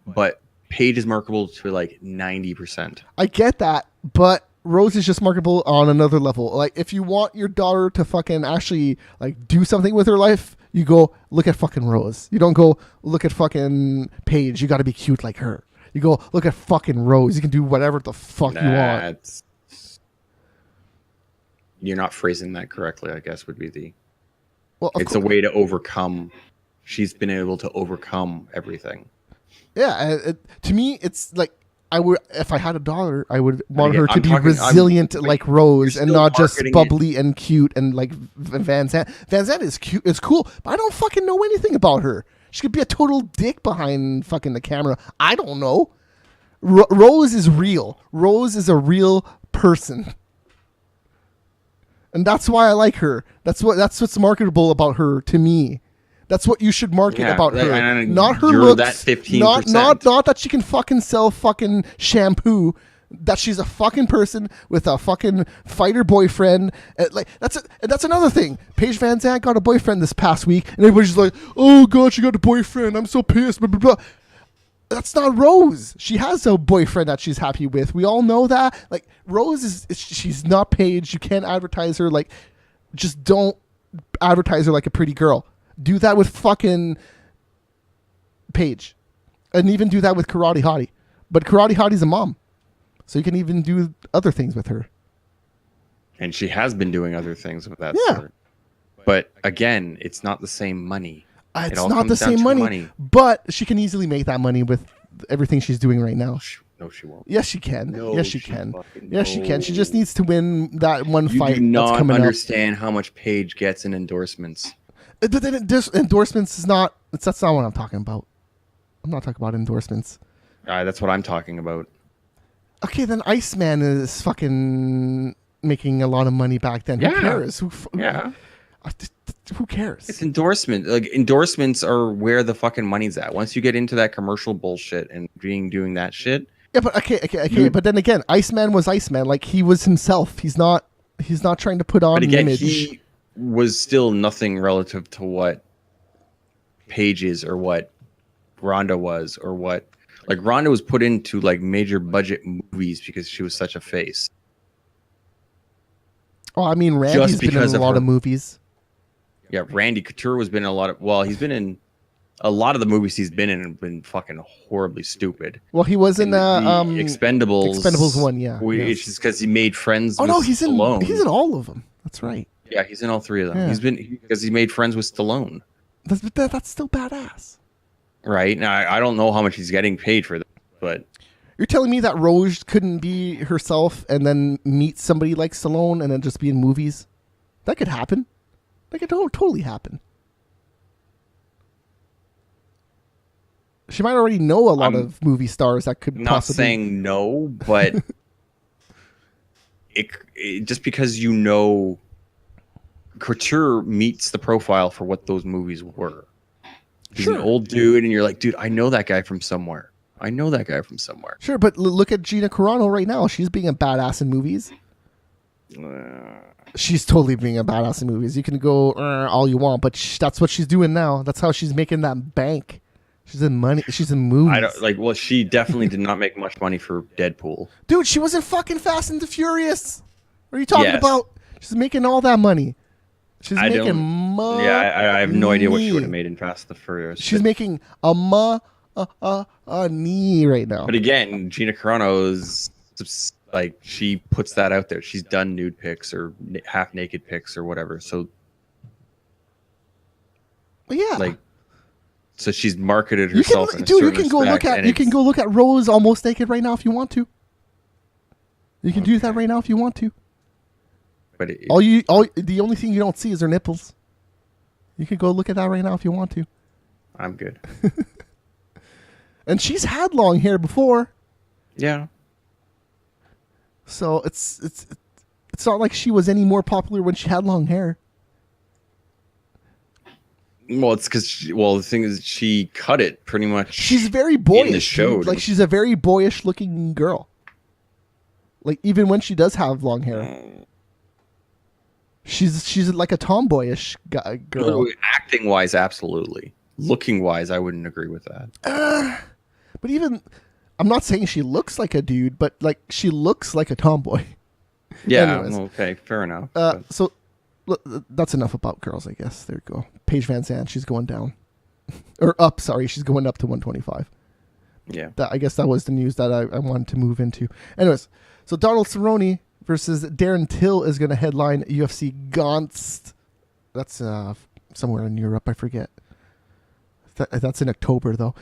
But Paige is marketable to like 90%. I get that, but Rose is just marketable on another level. Like if you want your daughter to fucking actually like do something with her life, you go look at fucking Rose. You don't go look at fucking Paige. You got to be cute like her. You go look at fucking Rose. You can do whatever the fuck you want. You're not phrasing that correctly, I guess would be the. Well, It's a way to overcome. She's been able to overcome everything. Yeah, to me, it's like I would, if I had a daughter, I would want again, her to I'm be talking- resilient like Rose you're and still not just marketing bubbly and cute and like Van Zandt. Van Zandt is cute, it's cool, but I don't fucking know anything about her. She could be a total dick behind fucking the camera. I don't know. Rose is real. Rose is a real person. And that's why I like her. That's what's marketable about her to me. That's what you should market about her. and Not her you're looks. that 15%. Not that she can fucking sell fucking shampoo. That she's a fucking person with a fucking fighter boyfriend. That's another thing. Paige Van Zandt got a boyfriend this past week, and everybody's just like, "Oh God, she got a boyfriend. I'm so pissed." Blah, blah, blah. That's not Rose. She has a boyfriend that she's happy with. We all know that. Like Rose she's not Paige. You can't advertise her like. Just don't advertise her like a pretty girl. Do that with fucking Paige, and even do that with Karate Hottie. But Karate Hottie's a mom, so you can even do other things with her. And she has been doing other things with that Yeah. sort. But again, it's not the same money. It's all not the comes down same to money, money. but she can easily make that money with everything she's doing right now. No, she won't. Yes, she can. No, yes, she she can. fucking- Yes, she can. She just no. needs to win that one You fight do that's not coming understand how much Paige gets in endorsements. up. But then endorsements is not. That's not what I'm talking about. I'm not talking about endorsements. That's what I'm talking about. Okay, then Iceman is fucking making a lot of money back then. Yeah. Who cares? Who cares? It's endorsement. Like endorsements are where the fucking money's at. Once you get into that commercial bullshit and doing that shit. Yeah, but okay. But then again, Iceman was Iceman. Like he was himself. He's not trying to put on But an again, image. he was still nothing relative to what Paige is or what Rhonda was or what. Like Rhonda was put into like major budget movies because she was such a face. Oh, I mean, Randy's been in a lot of movies. Yeah, Randy Couture has been in a lot of. Well, he's been in a lot of the movies he's been in have been fucking horribly stupid. Well, he was in the Expendables. Expendables 1, yeah. It's just because he made friends. Oh with no, he's Stallone. in all of them. That's right. Yeah, he's in all three of them. Yeah. He's been because he made friends with Stallone. That's still badass. Right now, I don't know how much he's getting paid for that, but You're telling me that Rose couldn't be herself and then meet somebody like Stallone and then just be in movies? That could happen. That could totally happen. She might already know a lot of movie stars that could I'm not possibly... saying no, but it just because you know Couture meets the profile for what those movies were. He's an old dude, and you're like, dude, I know that guy from somewhere. Sure, but look at Gina Carano right now. She's being a badass in movies. She's totally being a badass in movies. You can go all you want, but that's what she's doing now. That's how she's making that bank. She's in money. She's in movies. I don't like. Well, she definitely did not make much money for Deadpool. Dude, she was in fucking Fast and the Furious. What are you talking Yes. about? She's making all that money. She's I making don't- money. Yeah, I have no idea what she would have made in Fast and the Furious. She's making a money right now. But again, Gina Carano is like she puts that out there. She's done nude pics or half naked pics or whatever. So Yeah, like, so she's marketed you herself. can, dude. You can go look at Rose almost naked right now if you want to. You can do that right now if you want to. But The only thing you don't see is her nipples. You can go look at that right now if you want to. I'm good. And she's had long hair before, Yeah. so it's not like she was any more popular when she had long hair. Well, it's because the thing is, she cut it pretty much. She's very boyish. In the show, dude. Like she's a very boyish looking girl. Like even when she does have long hair, she's like a tomboyish girl. Acting wise, absolutely. Looking wise, I wouldn't agree with that. But even, I'm not saying she looks like a dude, but like she looks like a tomboy. Yeah. Anyways. Okay. Fair enough. So that's enough about girls, I guess. There you go. Paige Van Zandt, she's going down. Or up, sorry. She's going up to 125. Yeah. I guess that was the news that I wanted to move into. Anyways, so Donald Cerrone versus Darren Till is going to headline UFC Gauntst. That's somewhere in Europe, I forget. That's in October, though.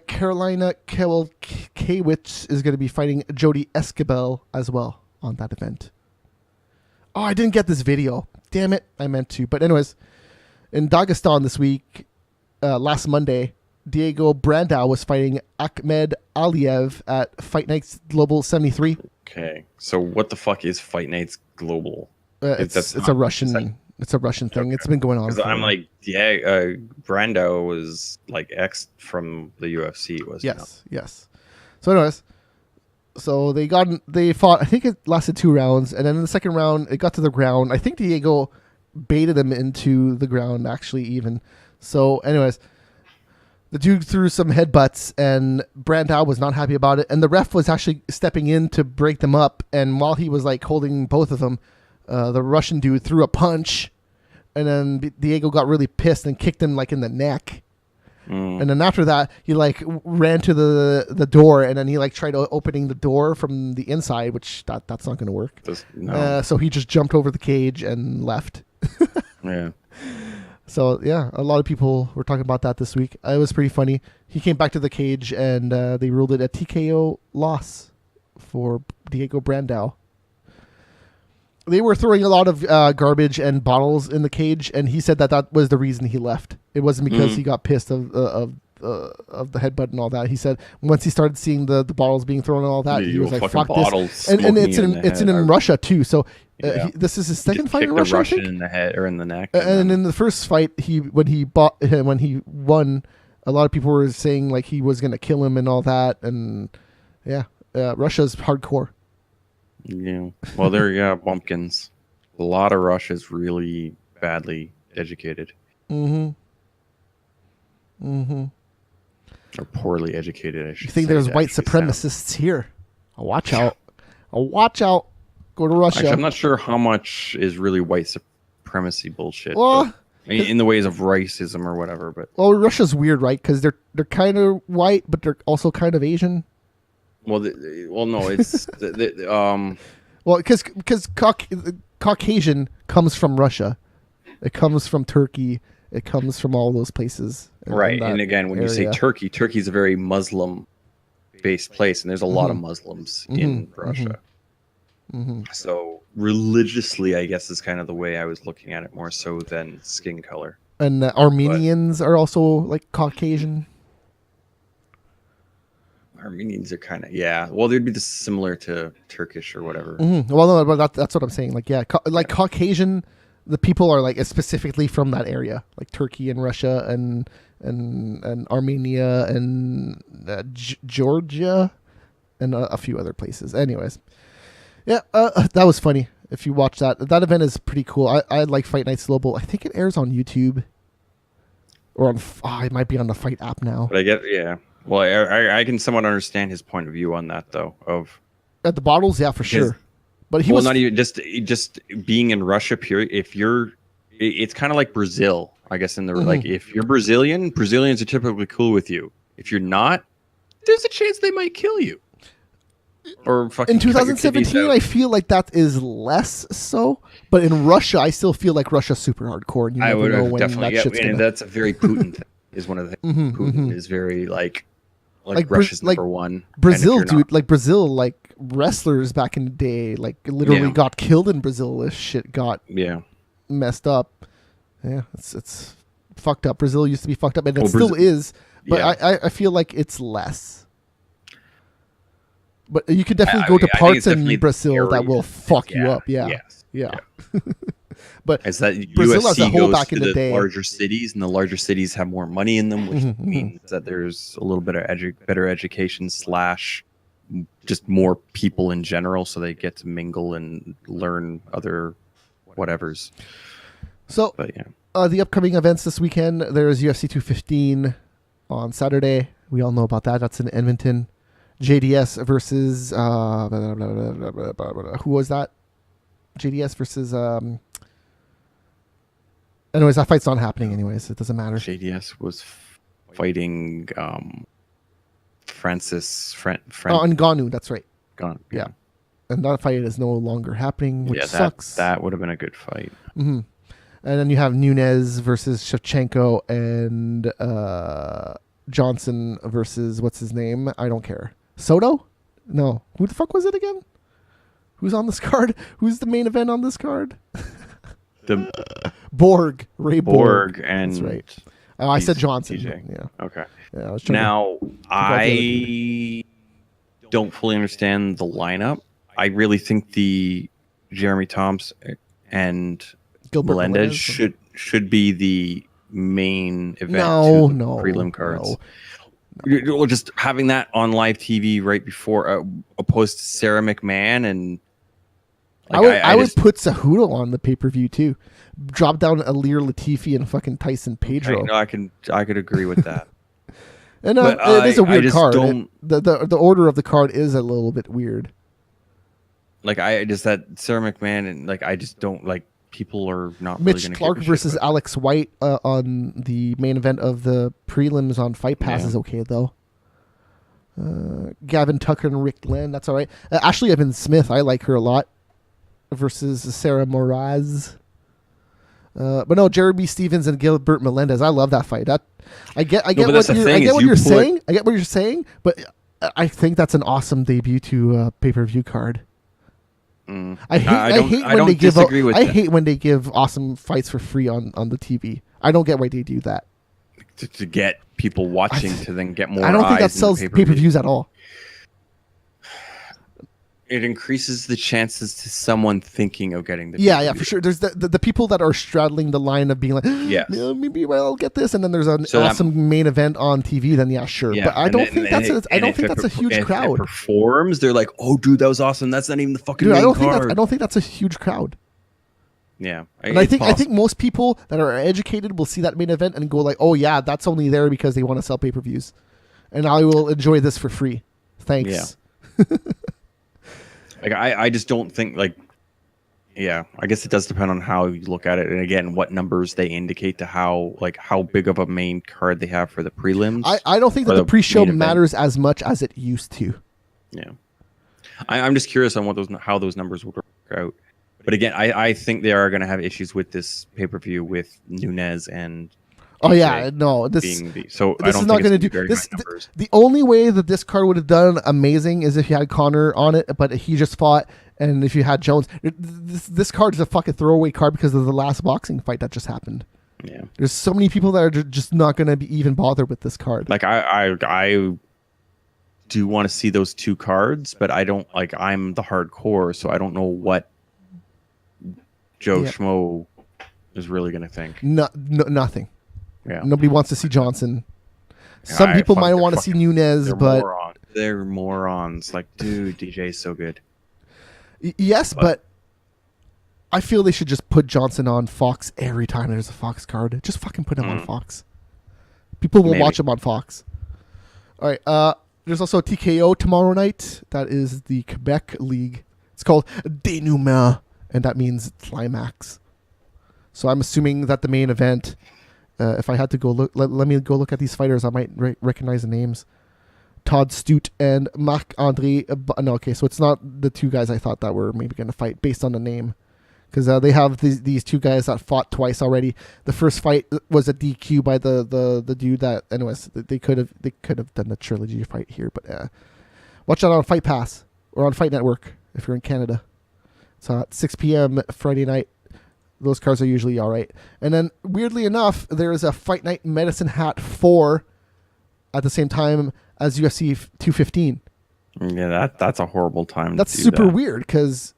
Carolina Kowalkiewicz is going to be fighting Jody Esquibel as well on that event. Oh, I didn't get this video. Damn it. I meant to. But anyways, in Dagestan this week, last Monday, Diego Brandao was fighting Ahmed Aliev at Fight Nights Global 73. Okay. So what the fuck is Fight Nights Global? It's a Russian... It's a Russian thing. Okay. It's been going on. I'm like, yeah, Brando was like X from the UFC, wasn't it? Yes. So anyways, they fought, I think it lasted 2 rounds, and then in the second round, it got to the ground. I think Diego baited him into the ground, actually, even. So anyways, the dude threw some headbutts, and Brandao was not happy about it, and the ref was actually stepping in to break them up, and while he was like holding both of them, the Russian dude threw a punch, and then Diego got really pissed and kicked him like in the neck. And then after that, he like ran to the door, and then he like tried opening the door from the inside, which that's not going to work. No. So he just jumped over the cage and left. Yeah. So yeah, a lot of people were talking about that this week. It was pretty funny. He came back to the cage and they ruled it a TKO loss for Diego Brandao. They were throwing a lot of garbage and bottles in the cage, and he said that was the reason he left. It wasn't because he got pissed of the headbutt and all that. He said once he started seeing the bottles being thrown and all that, he was like, "Fuck this!" And it's in Russia too. So this is his second fight in Russia. Russian in the head or in the neck. And in the first fight, when he won, a lot of people were saying like he was gonna kill him and all that. And Russia's hardcore. Yeah. Well, they're bumpkins. A lot of Russia's really badly educated. Or poorly educated, I should say. You think there's white supremacists here? Watch out. Watch out. Go to Russia. Actually, I'm not sure how much is really white supremacy bullshit. Well, in the ways of racism or whatever. But Russia's weird, right? Because they're kind of white, but they're also kind of Asian. Well, no, it's because Caucasian comes from Russia, it comes from Turkey, it comes from all those places. Right, and again, when you say Turkey, Turkey's a very Muslim-based place, and there's a lot of Muslims in Russia. So religiously, I guess is kind of the way I was looking at it, more so than skin color. And Armenians are also like Caucasian. Armenians are kind of well, they'd be similar to Turkish or whatever. Well, no, but that's what I'm saying. Like Caucasian, the people are like specifically from that area, like Turkey and Russia and Armenia and Georgia and a few other places. Anyways, that was funny. If you watch that event is pretty cool. I like Fight Nights Global. I think it airs on YouTube or on it might be on the Fight app now. But I get Well, I can somewhat understand his point of view on that, though. Of at the bottles, for sure. But he was not even just being in Russia. Period. It's kind of like Brazil, I guess. In the like, if you're Brazilian, Brazilians are typically cool with you. If you're not, there's a chance they might kill you. Or fucking in 2017, I feel like that is less so. But in Russia, I still feel like Russia's super hardcore. And you never know when that shit's gonna... that's a very Putin thing. Is one of the things. Putin is very like Russia's number one. Brazil, dude, like Brazil, like wrestlers back in the day, like literally got killed in Brazil. This shit got messed up. Yeah, it's fucked up. Brazil used to be fucked up, and it still is. But I feel like it's less. But you could definitely go to parts in Brazil that will fuck you up. Yeah. But it's that Brazil USC as a whole goes back to in the day, larger cities, and the larger cities have more money in them, which means that there's a little bit of better education / just more people in general, so they get to mingle and learn other whatevers. So, the upcoming events this weekend, there's UFC 215 on Saturday. We all know about that. That's in Edmonton. JDS versus who was that? JDS versus anyways, that fight's not happening anyways. It doesn't matter. JDS was fighting Francis Ngannou, that's right. Ngannou, yeah. And that fight is no longer happening, which sucks. That would have been a good fight. And then you have Nunes versus Shevchenko and Johnson versus what's his name? I don't care. Soto? No. Who the fuck was it again? Who's on this card? Who's the main event on this card? The Borg. Ray Borg. And that's right. I said Johnson. TJ. Yeah. Okay. Yeah, I don't fully understand the lineup. I really think the Jeremy Thompson and Gilbert Melendez should be the main event. No, prelim cards. No. Just having that on live TV right before, opposed to Sarah McMahon and. I would put Cejudo on the pay-per-view too. Drop down Alir Latifi and fucking Tyson Pedro. No, I could agree with that. And it is a weird card. The order of the card is a little bit weird. Like that Sarah McMahon and I just don't like. People are not Mitch really Clark versus Alex White on the main event of the prelims on Fight Pass is okay though. Gavin Tucker and Rick Glenn, that's all right. Ashley Evans Smith, I like her a lot, versus Sarah Moraz. But no, Jeremy Stevens and Gilbert Melendez. I love that fight. I get but what that's the you're, thing, I get is what you you're put- saying. I get what you're saying, but I think that's an awesome debut to a pay-per-view card. I hate when they give disagree with I that. hate when they give awesome fights for free on the TV. I don't get why they do that. to get people watching to then get more. I don't think that eyes in the sells pay-per-views at all. It increases the chances to someone thinking of getting the. Yeah, pay-per-view. for sure. There's the people that are straddling the line of being like, Yes. maybe I'll get this, and then there's an So that- awesome main event on TV. Then yeah, sure. Yeah, But I and don't then- think and that's it- I and don't if think it that's a perf- huge if it crowd. performs, they're like, "Oh, dude, that was awesome. That's not even the fucking Dude, main I card." don't think that's a huge crowd. Yeah, And I think most people that are educated will see that main event and go like, "Oh yeah, that's only there because they want to sell pay-per-views, and I will enjoy this for free." Thanks. Like I just don't think like. Yeah, I guess it does depend on how you look at it, and again, what numbers they indicate to how big of a main card they have for the prelims. I don't think that or the pre-show main event. matters as much as it used to. Yeah, I'm just curious on how those numbers would work out. But again, I think they are going to have issues with this pay-per-view with Nunes and. Oh DJ yeah, no, this being the, so I this don't is not think going to it's do very this. high numbers. The only way that this card would have done amazing is if you had Connor on it, but he just fought, and if you had Jones, this card is a fucking throwaway card because of the last boxing fight that just happened. Yeah, There's so many people that are just not going to be even bothered with this card. like I do want to see those two cards, but I don't like. I'm the hardcore, so I don't know what Joe Yeah. Schmo is really going to think. Nothing. Yeah, Nobody wants to see Johnson. Some I people fuck- might they're want to see fucking- Nunes, They're but morons. They're morons. Like, dude, DJ's so good. Yes, but I feel they should just put Johnson on Fox every time there's a Fox card. Just fucking put him on Fox. People will Maybe. watch him on Fox. All right. There's also a TKO tomorrow night. That is the Quebec League. It's called Denouement, and that means climax. So I'm assuming that the main event. If I had to go look, let me go look at these fighters. I might recognize the names. Todd Stute and Marc-André. No, okay, so it's not the two guys I thought that were maybe going to fight based on the name. Because they have these two guys that fought twice already. The first fight was a DQ by the dude that, anyways, they could have done a trilogy fight here. But watch that on Fight Pass or on Fight Network if you're in Canada. So at 6 p.m. Friday night. Those cards are usually all right. And then, weirdly enough, there is a Fight Night Medicine Hat 4 at the same time as UFC 215. Yeah, that's a horrible time. That's to do super that. weird because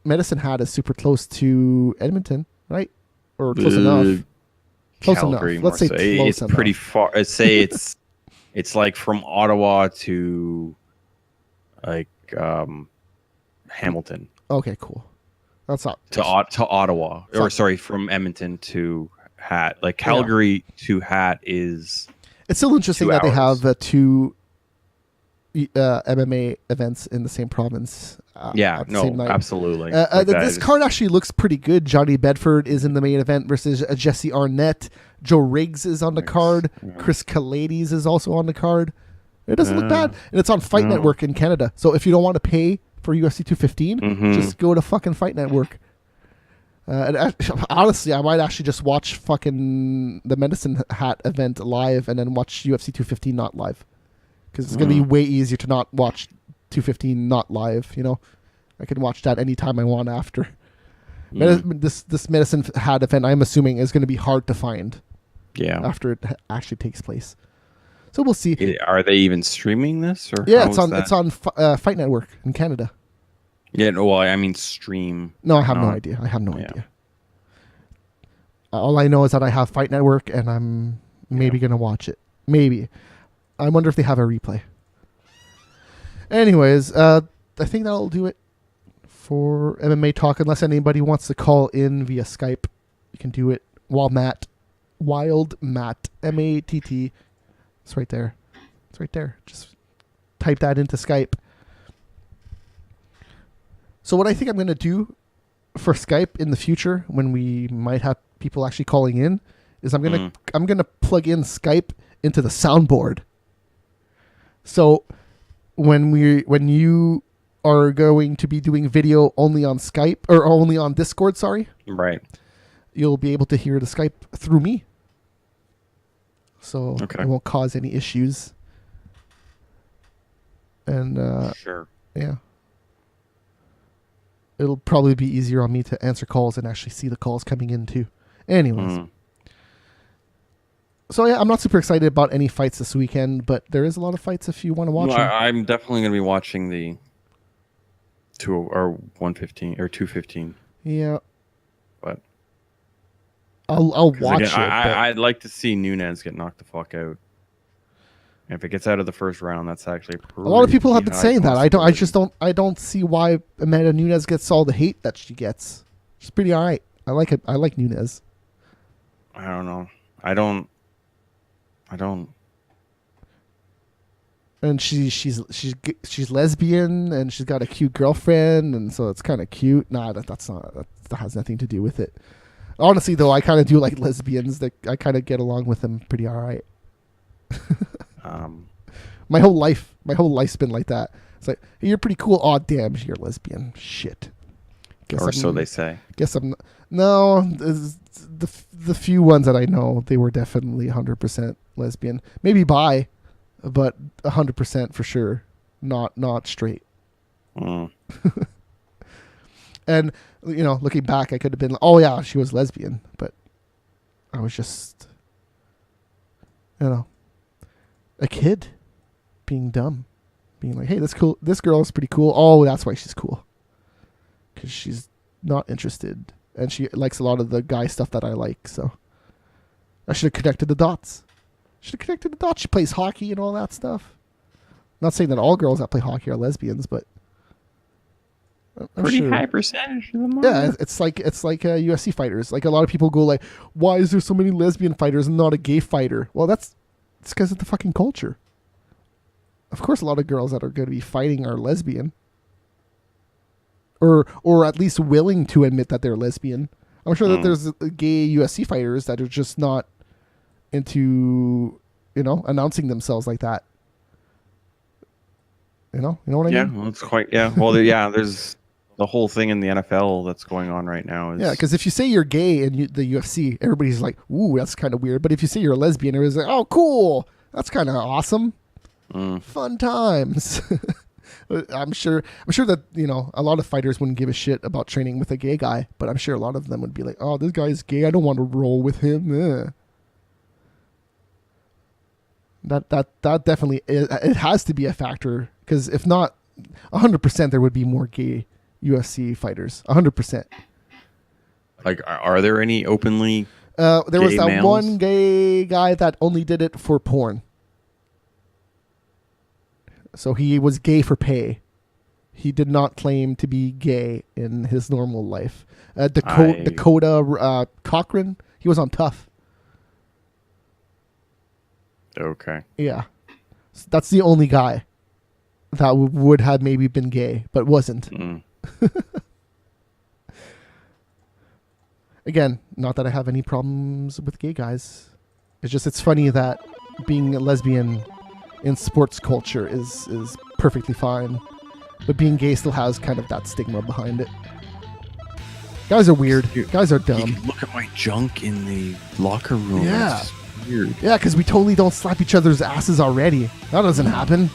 Medicine Hat is super close to Edmonton, right? Or close enough. Close Calgary, enough. Let's say more so. close It's enough. pretty far. I'd say it's like from Ottawa to like Hamilton Okay, cool. That's not to Ottawa, or sorry, from Edmonton to Hat. Like Calgary to Hat is. It's still interesting 2 that they hours. have two MMA events in the same province. Yeah, at the no, same night. absolutely. Like that This is- card actually looks pretty good. Johnny Bedford is in the main event versus Jesse Arnett. Joe Riggs is on the card. Chris Kalades is also on the card. It doesn't look bad. And it's on Fight Network in Canada. So if you don't want to pay for UFC 215, just go to fucking Fight Network. Honestly, I might actually just watch fucking the Medicine Hat event live and then watch UFC 215 not live. Because it's going to be way easier to not watch 215 not live, you know? I can watch that anytime I want after. This Medicine Hat event, I'm assuming, is going to be hard to find Yeah. after it actually takes place. So we'll see. Are they even streaming this? Or Yeah, how it's is on that? it's on Fight Network in Canada. Yeah, no, well, I mean stream. No, I have no No. idea. I have no Yeah. idea. All I know is that I have Fight Network and I'm maybe going to watch it. Maybe. I wonder if they have a replay. Anyways, I think that'll do it for MMA talk. Unless anybody wants to call in via Skype, you can do it while Wild Matt, MATT. It's right there. It's right there. Just type that into Skype. So what I think I'm going to do for Skype in the future, when we might have people actually calling in, is I'm gonna plug in Skype into the soundboard. So when you are going to be doing video only on Skype or only on Discord, sorry, Right. you'll be able to hear the Skype through me. So Okay. it won't cause any issues. And Sure. yeah. It'll probably be easier on me to answer calls and actually see the calls coming in too. Anyways. So yeah, I'm not super excited about any fights this weekend, but there is a lot of fights if you want to watch them. I'm definitely going to be watching the 115 or 215. Yeah. But I'll watch again, it. I'd like to see Nunes get knocked the fuck out. And if it gets out of the first round, that's actually a lot of people have been saying that. I don't see why Amanda Nunes gets all the hate that she gets. She's pretty alright. I like it. I like Nunes. I don't know. I don't. And she's lesbian and she's got a cute girlfriend, and so it's kind of cute. Nah, that has nothing to do with it. Honestly, though, I kind of do like lesbians. That I kind of get along with them pretty alright. My whole life's been like that. It's like, hey, you're pretty cool. Aw, damn, you're a lesbian. Shit. So they say. Guess I'm. No, the few ones that I know, they were definitely 100% lesbian. Maybe bi, but 100% for sure. Not straight. And looking back, I could have been, oh yeah, she was lesbian, but I was just, a kid being dumb, being like, hey, this girl is pretty cool. Oh, that's why she's cool, because she's not interested and she likes a lot of the guy stuff that I like. So I should have connected the dots. She plays hockey and all that stuff. Not saying that all girls that play hockey are lesbians, but I'm pretty sure. High percentage of them are. Yeah, it's like UFC fighters. Like, a lot of people go like, why is there so many lesbian fighters and not a gay fighter? Well, it's because of the fucking culture. Of course, a lot of girls that are going to be fighting are lesbian, or at least willing to admit that they're lesbian. I'm sure that there's gay UFC fighters that are just not into, announcing themselves like that. You know what I mean? Yeah, well, it's quite. Yeah, well, yeah. There's the whole thing in the NFL that's going on right now. Yeah, because if you say you're gay in the UFC, everybody's like, "Ooh, that's kind of weird." But if you say you're a lesbian, everybody's like, "Oh, cool, that's kind of awesome, fun times." I'm sure that a lot of fighters wouldn't give a shit about training with a gay guy, but I'm sure a lot of them would be like, "Oh, this guy's gay. I don't want to roll with him." That definitely it has to be a factor, because if not, 100% there would be more gay UFC fighters. 100%. Like, are there any openly? There was that males? one gay guy that only did it for porn. So he was gay for pay. He did not claim to be gay in his normal life. Dakota Cochran, he was on TUF. Okay. Yeah. So that's the only guy that would have maybe been gay, but wasn't. Again, not that I have any problems with gay guys. It's funny that being a lesbian in sports culture is perfectly fine, but being gay still has kind of that stigma behind it. Guys are weird. Guys are dumb. You can look at my junk in the locker room. Yeah. It's weird. Yeah, because we totally don't slap each other's asses already. That doesn't happen.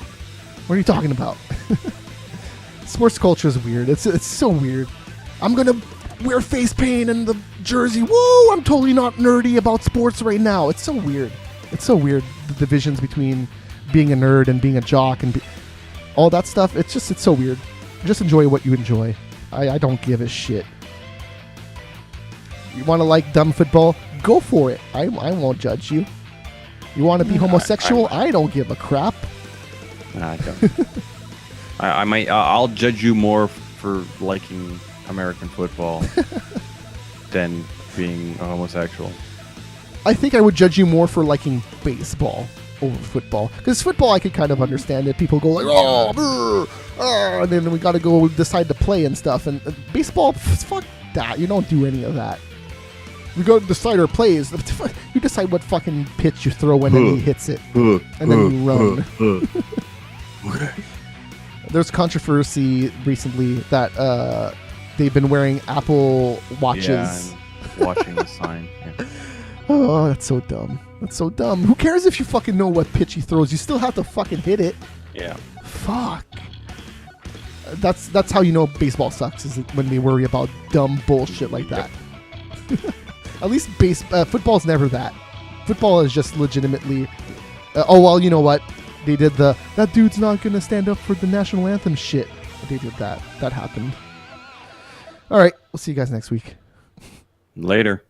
What are you talking about? Sports culture is weird. It's so weird. I'm gonna wear face paint and the jersey. Woo! I'm totally not nerdy about sports right now. It's so weird. The divisions between being a nerd and being a jock and all that stuff. It's so weird. Just enjoy what you enjoy. I don't give a shit. You want to like dumb football? Go for it. I won't judge you. You want to be homosexual? I don't give a crap. Nah, I don't. I might. I'll judge you more for liking American football than being a homosexual. I think I would judge you more for liking baseball over football, because football I could kind of understand it. People go like, and then we got to go decide to play and stuff. And baseball, fuck that. You don't do any of that. We go to decide our plays. You decide what fucking pitch you throw when he hits it, and then you run. There's controversy recently that they've been wearing Apple Watches watching the sign. Yeah. Oh, that's so dumb. That's so dumb. Who cares if you fucking know what pitch he throws? You still have to fucking hit it. Yeah. Fuck. That's how you know baseball sucks, is when they worry about dumb bullshit like that. At least football's never that. Football is just legitimately, oh, well, you know what? They did that dude's not going to stand up for the national anthem shit. They did that. That happened. All right. We'll see you guys next week. Later.